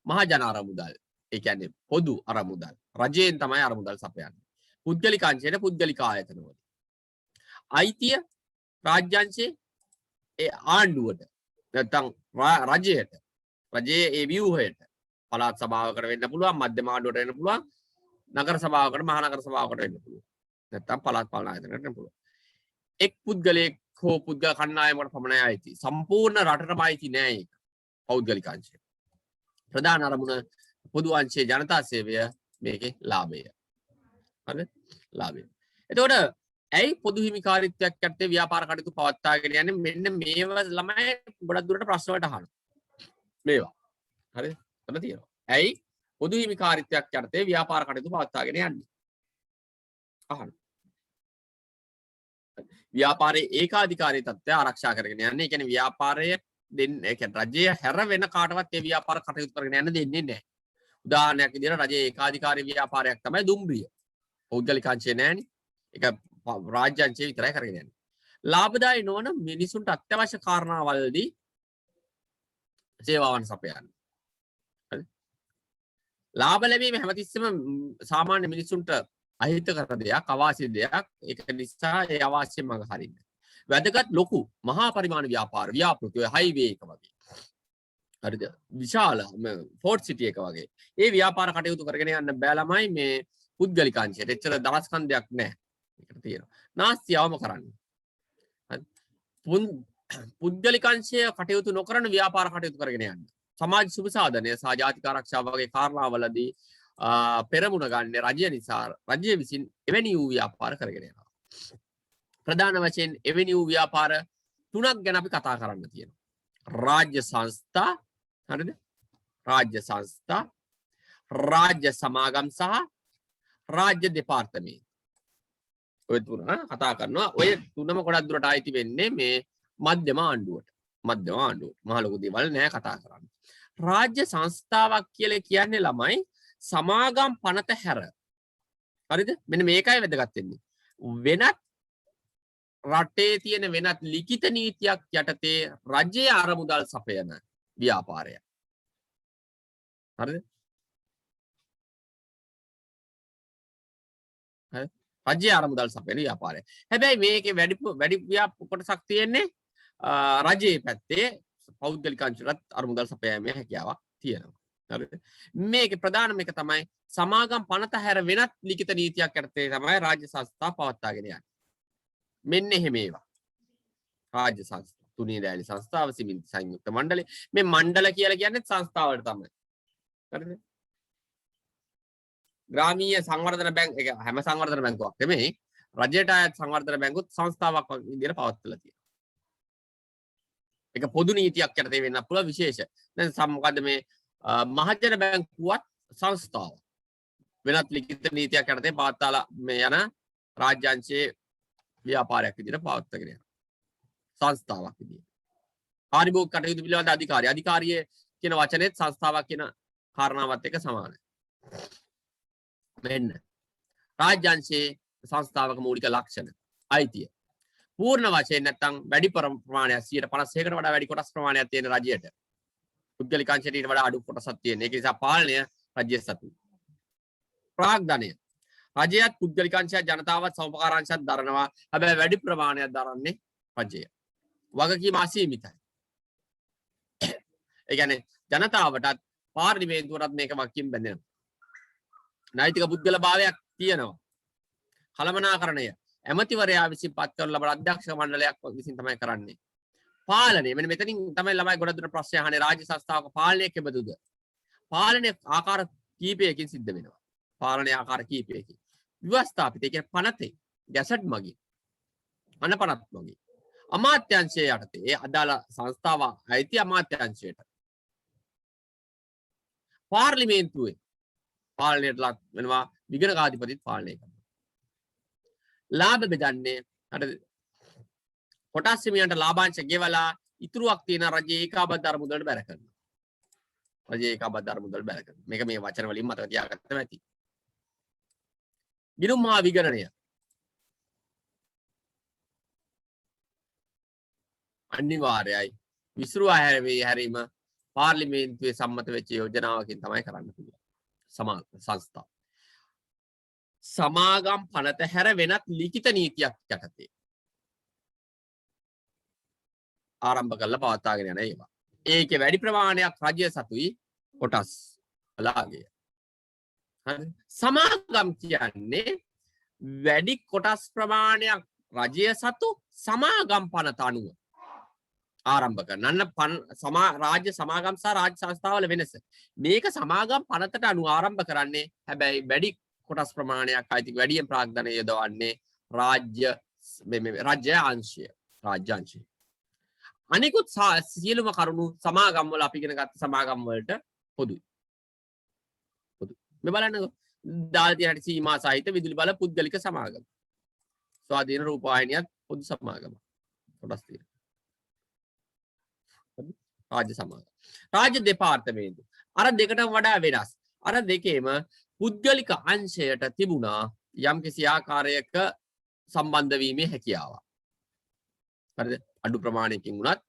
මහජන අරමුදල්. ඒ කියන්නේ පොදු අරමුදල්. රජයෙන් තමයි අරමුදල් සපයන්නේ. පුද්ගලික අංශයට පුද්ගලික ආයතන වල. අයිතිය රාජ්‍යාංශයේ ඒ ආණ්ඩුවට නැත්නම් රජයට රජයේ ඒ ව්‍යුහයට පළාත් සභාවකට වෙන්න පුළුවන්, මධ්‍යම ආණ්ඩුවට වෙන්න පුළුවන්, නගර සභාවකට මහනගර සභාවකට වෙන්න පුළුවන්. නැත්නම් පළාත් පාලන ආයතනකට වෙන්න පුළුවන්. එක් පුද්ගලයෙක් හෝ පුද්ගල කණ්ඩායමකට පමණයි අයිති. සම්පූර්ණ රටටම අයිති නෑ ඒක. පෞද්ගලික අංශය. ප්‍රධාන අරමුණ පොදු අංශයේ ජනතා සේවය මේකේ ලාභය. හරිද? ලාභය. එතකොට ඇයි පොදු හිමිකාරීත්වයක් යටතේ ව්‍යාපාර කටයුතු පවත්වාගෙන යන්නේ? මෙන්න මේවා ළමයි ගොඩක් දුරට ප්‍රශ්න වලට අහනවා. මේවා. හරිද? එතන තියෙනවා. ඇයි පොදු හිමිකාරීත්වයක් යටතේ ව්‍යාපාර කටයුතු පවත්වාගෙන යන්නේ? අහන්න. ව්‍යාපාරයේ ඒකාධිකාරී තත්ත්වය ආරක්ෂා කරගෙන යන්නේ. ඒ කියන්නේ ව්‍යාපාරය දෙන්නේ ඒ කියන්නේ රජය හැර වෙන කාටවත් ඒ ව්‍යාපාර කටයුතු කරගෙන යන්න දෙන්නේ නැහැ. උදාහරණයක් විදිහට රජයේ ඒකාධිකාරී ව්‍යාපාරයක් තමයි දුම්රිය. පෞද්ගලික අංශය නැහැනේ. ඒක රාජ්‍ය අංශය විතරයි කරගෙන යන්නේ. ලාභදායී නොවන මිනිසුන්ට අත්‍යවශ්‍ය කාරණාවලදී සේවාවන් සපයන්නේ. හරි. ලාභ ලැබීම හැමතිස්සෙම සාමාන්‍ය මිනිසුන්ට අහිතකර දෙයක්, අවාසි දෙයක්. ඒක නිසා ඒ අවාසියෙන් මඟ හරින්න. වැදගත් ලොකු මහා පරිමාණ ව්‍යාපාර ව්‍යාපෘති ඔය හයිවේ එක වගේ. හරිද? විශාල ෆෝර්ට් සිටි එක වගේ. ඒ ව්‍යාපාර කටයුතු කරගෙන යන්න බෑ ළමයි මේ පුද්ගලික අංශයට. එච්චර දරස්කන්ධයක් නැහැ. ඒකට තියෙනවා. නාස්තියවම කරන්න. හරි. පුද්ගලික අංශය කටයුතු නොකරන ව්‍යාපාර කටයුතු කරගෙන යන්න. සමාජ සුබ සාධනය සහ ජාතික ආරක්ෂාව වගේ කාරණාවලදී පෙරමුණ ගන්න රජය නිසා රජය විසින් එවැනි වූ ව්‍යාපාර කරගෙන යනවා. ප්‍රධාන වශයෙන් එවැනි වූ ව්‍යාපාර තුනක් ගැන අපි කතා කරන්න තියෙනවා. රාජ්‍ය සංස්ථා, හරිද? රාජ්‍ය සංස්ථා, රාජ්‍ය සමාගම් සහ රාජ්‍ය දෙපාර්තමේන්තු. ඔය තුන කතා කරනවා. ඔය තුනම ගොඩක් දුරට ආйти වෙන්නේ මේ මධ්‍යම ආණ්ඩුවට. මධ්‍යම ආණ්ඩුවට. මහ ලොකු දේවල් නෑ කතා කරන්න. රාජ්‍ය සංස්ථාවක් කියලා කියන්නේ ළමයි සමාගම් පනත හැර. හරිද? මෙන්න මේකයි වැදගත් වෙන්නේ. වෙනත් රටේ තියෙන වෙනත් ලිඛිත නීතියක් යටතේ රජයේ අරමුදල් සපයන ව්‍යාපාරයක්. හරිද? හරි. රජයේ අරමුදල් සපයන ව්‍යාපාරය. හැබැයි මේකේ වැඩි කොටසක් තියෙන්නේ රජයේ පැත්තේ පෞද්ගලික අංශවලත් අරමුදල් සපයීමේ හැකියාවක් තියෙනවා. හරිද? මේකේ ප්‍රධානම එක තමයි සමාගම් පනත හැර වෙනත් ලිඛිත නීතියක් යටතේ තමයි රාජ්‍ය සංස්ථා පවත්වාගෙන යන්නේ. මෙන්න එහෙම ඒවා. රාජ්‍ය සංස්ථා, තුනී රැලි සංස්ථාව, සිමෙන්ති සංයුක්ත මණ්ඩලය. මේ මණ්ඩල කියලා කියන්නේ සංස්ථාවලට තමයි. හරිද? ග්‍රාමීය සංවර්ධන බැංක එක හැම සංවර්ධන බැංකුවක් නෙමෙයි. රජයට අයත් සංවර්ධන බැංකුත් සංස්ථාවක් විදිහට පවත්වලා තියෙනවා. ඒක පොදු නීතියක් යටතේ වෙන්න පුළුවන් විශේෂ. දැන් මොකද්ද මේ මහජන බැංකුවත් සංස්ථාවක්. වෙනත් ලිඛිත නීතියක් යටතේ පවත්වාලා මේ යන රාජ්‍යාංශයේ ව්‍යාපාරයක් විදිහට පවත්වාගෙන යනවා. සංස්ථාවක් විදිහට. පාරිභෝගික කටයුතු පිළිබඳ අධිකාරිය. අධිකාරියේ කියන වචනේත් සංස්ථාවක් කියන කාරණාවත් එක්ක සමානයි. මෙන්න රාජ්‍යාංශයේ සංස්ථාවක මූලික ලක්ෂණ. අයිතිය. පූර්ණ වශයෙන් නැත්තම් වැඩි ප්‍රමාණයක් 151කට වඩා වැඩි කොටස් ප්‍රමාණයක් තියෙන රජයට. පුද්ගලික අංශයට ඊට වඩා අඩු කොටසක් තියෙන. ඒක නිසා පාලනය රජයේ සතුයි. ප්‍රාග්ධනය. රජයත් පුද්ගලික අංශයත් ජනතාවත් සමපකාර අංශයත් දරනවා. හැබැයි වැඩි ප්‍රමාණයක් දරන්නේ රජය. වගකීම අසීමිතයි. ඒ කියන්නේ ජනතාවටත් පාර්ලිමේන්තුවටත් මේක වගකීම් බැඳෙනවා. නෛතික පුද්ගල භාවයක් තියෙනවා. කළමනාකරණය ඇමතිවරයා විසින් පත් කරන ලබන අධ්‍යක්ෂක මණ්ඩලයක් විසින් තමයි කරන්නේ. පාලනය මෙන්න මෙතනින් තමයි ළමයි ගොඩක් දුරට ප්‍රශ්න අහන්නේ රාජ්‍ය සංස්ථාවක පාලනය කෙබඳුද? පාලනය ආකාර කීපයකින් සිද්ධ වෙනවා. පාලනය ආකාර කීපයකින්. ව්‍යවස්ථාපිත ඒ කියන්නේ පනතේ ගැසට් මගින් අනපනත් මගින් අමාත්‍යාංශය යටතේ ඒ අදාළ සංස්ථාව අයිති අමාත්‍යාංශයට පාර්ලිමේන්තුවේ පාලනයට ලක් වෙනවා විගණකාධිපතිත් පාලනය කරනවා. ලාභ බෙදන්නේ අර කොටස් හිමියන්ට ලාභාංශ ගෙවලා ඉතුරුවක් තියෙන රජයේ ඒකාබද්ධ අරමුදලට බැර කරනවා. රජයේ ඒකාබද්ධ අරමුදලට බැර කරනවා. මේක මේ වචන වලින් මතක තියාගන්න ඇති. ගිණුම් හා විගණනය අනිවාර්යයි. විසුරුවා හැරීම පාර්ලිමේන්තුවේ සම්මත වෙච්ච යෝජනාවකින් තමයි කරන්න පුළුවන්. සංස්ථා සමාගම් පනත හැර වෙනත් ලිඛිත නීතියක් යටතේ ආරම්භ කරලා පවත්වාගෙන යන ඒවා. ඒකේ වැඩි ප්‍රමාණයක් රජය සතුයි කොටස් වලාගේ. හරි. සමාගම් කියන්නේ වැඩි කොටස් ප්‍රමාණයක් රජය සතු සමාගම් පනත අනුව ආරම්භ කරන්න රාජ්‍ය සමාගම් සහ රාජ්‍ය සංස්ථාවල වෙනස. මේක සමාගම් පනතට අනුව ආරම්භ කරන්නේ හැබැයි වැඩි කොටස් ප්‍රමාණයක් අයිති වැඩියෙන් ප්‍රාග්ධනය යොදවන්නේ රාජ්‍ය අංශය. අනිකුත් සියලුම කරුණු සමාගම් වල අපි ඉගෙන ගත්ත සමාගම් වලට පොදුයි. මේ බලන්නකෝ දාලා තියෙන හැටි සීමා සහිත විදුලි බල පුද්ගලික සමාගම. ස්වාධීන රූපවාහිනියත් පොදු සමාගම. කොටස් තියෙනවා. රාජ්‍ය සමාගම. රාජ්‍ය දෙපාර්තමේන්තු. අර දෙකටම වඩා වෙනස්. අර දෙකේම පුද්ගලික අංශයට තිබුණා යම්කිසි ආකාරයක සම්බන්ධ වීමේ හැකියාව. හරිද? අඩු ප්‍රමාණයකින් වුණත්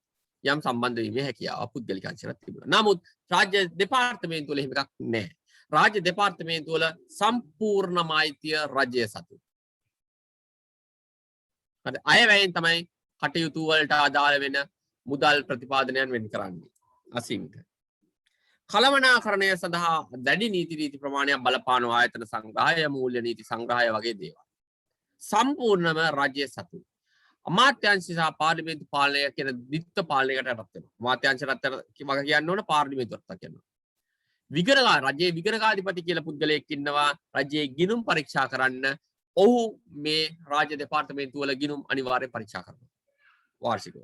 යම් සම්බන්ධ වීමේ හැකියාව පුද්ගලික අංශයක් තිබුණා. නමුත් රාජ්‍ය දෙපාර්තමේන්තුව වල එහෙම එකක් නැහැ. රාජ්‍ය දෙපාර්තමේන්තුව වල සම්පූර්ණ මායිතිය රජය සතු. හරි. අයවැයෙන් තමයි කටයුතු වලට අදාළ වෙන මුදල් ප්‍රතිපාදනයන් වෙන් කරන්නේ. අසීමිත. කළමනාකරණය සඳහා දැඩි නීති රීති ප්‍රමාණයක් බලපාන ආයතන සංග්‍රහය, මූල්‍ය නීති සංග්‍රහය වගේ දේවල්. සම්පූර්ණම රජය සතු. අමාත්‍යංශ සහ පාර්ලිමේන්තු පාලනය කියන ද්විත්ව පාලනයකට යටත් වෙනවා. අමාත්‍යංශයට වග කියන්න ඕන, පාර්ලිමේන්තුවට කියනවා. රජයේ විගණකාධිපති කියලා පුද්ගලයෙක් ඉන්නවා. රජයේ ගිණුම් පරීක්ෂා කරන්න ඔහු මේ රාජ්‍ය දෙපාර්තමේන්තු වල ගිණුම් අනිවාර්යයෙන් පරීක්ෂා කරනවා වාර්ෂිකව.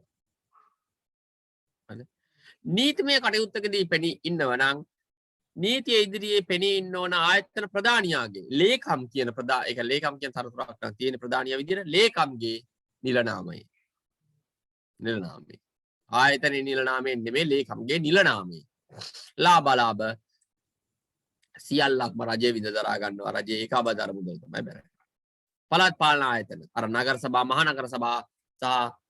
හරි. නීතිමය කටයුත්තකදී පෙනී ඉන්නවා නම් නීතිය ඉදිරියේ පෙනී ඉන්න ඕන ආයතන ප්‍රධානියාගේ ලේකම් කියන ඒක ලේකම් කියන තරතුරක් නම් තියෙන ප්‍රධානියා විදිහට ලේකම්ගේ නිල නාමය. නිල නාමය. ආයතනයේ නිල නාමයෙන් නෙමෙයි ලේකම්ගේ නිල නාමය. ලාභ සියල්ලක්ම රජයේ විඳ දරා ගන්නවා. රජයේ ඒකාබද්ධ මුදල් තමයි බැරේ. පළාත් පාලන ආයතන අර නගර සභා, මහනගර සභා සහ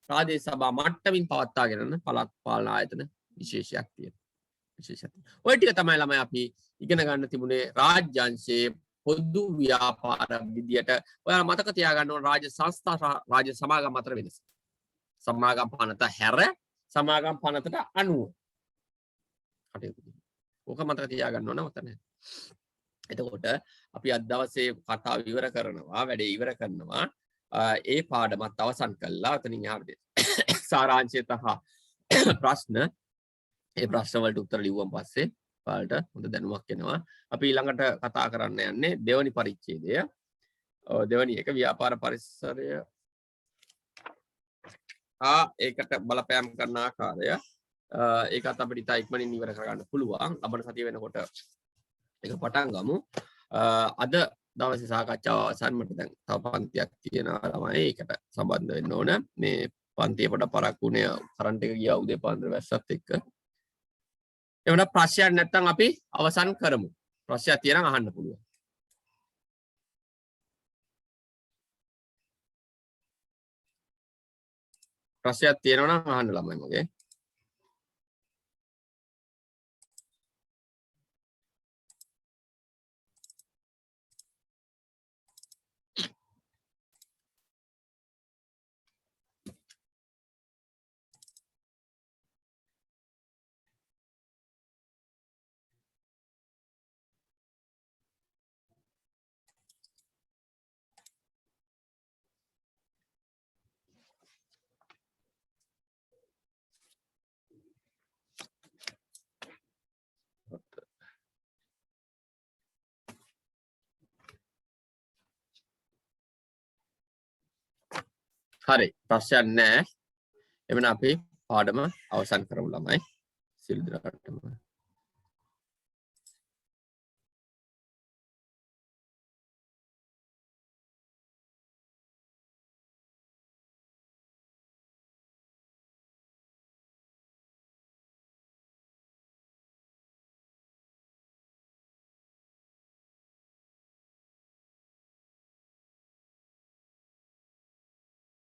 ප්‍රාදේශ සභා මට්ටමින් පවත්වාගෙන යන පළාත් පාලන ආයතන විශේෂයක් තියෙනවා. විශේෂයක්. ඔය ටික තමයි ළමයි අපි ඉගෙන ගන්න තිබුණේ රාජ්‍යාංශයේ පොදු ව්‍යාපාර විදියට. ඔයාලා මතක තියාගන්න ඕන රාජ්‍ය සංස්ථා සහ රාජ්‍ය සමාගම් අතර වෙනස. සමාගම් පනත හැර සමාගම් පනතට අනුව කටයුතු. ඕක මතක තියාගන්න ඕන උතන. එතකොට අපි අද දවසේ කතාව ඉවර කරනවා, වැඩේ ඉවර කරනවා. ඒ පාඩමත් අවසන් කළා. එතනින් එහාට සාරාංශය තහ ප්‍රශ්න, ඒ ප්‍රශ්න වලට උත්තර ලිව්වන් පස්සේ ඔයාලට හොඳ දැනුමක් එනවා. අපි ඊළඟට කතා කරන්න යන්නේ දෙවනි පරිච්ඡේදය. දෙවනි එක ව්‍යාපාර පරිසරය ඒකට බලපෑම් කරන ආකාරය. ඒකත් අපිට ඉතා ඉක්මනින් ඉවර කරගන්න පුළුවන්. ලබන සතිය වෙනකොට ඒක පටන් ගමු. අද දවසේ සාකච්ඡාව අවසන්. මට දැන් තව පන්තියක් තියෙනවා ළමයි. ඒකට සම්බන්ධ වෙන්න ඕන. මේ පන්තිය පොඩ පරක්කුනේ කරන්ට් එක ගියා උදේ පාන්දර වැස්සත් එක්ක. එවන ප්‍රශ්නයක් නැත්නම් අපි අවසන් කරමු. ප්‍රශ්නයක් තියෙනම් අහන්න පුළුවන්. ප්‍රශ්නයක් තියෙනවා නම් අහන්න ළමයි මගේ. හරි, ප්‍රශ්නයක් නැහැ. එවන අපි පාඩම අවසන් කරමු ළමයි. සියලු දෙනාටම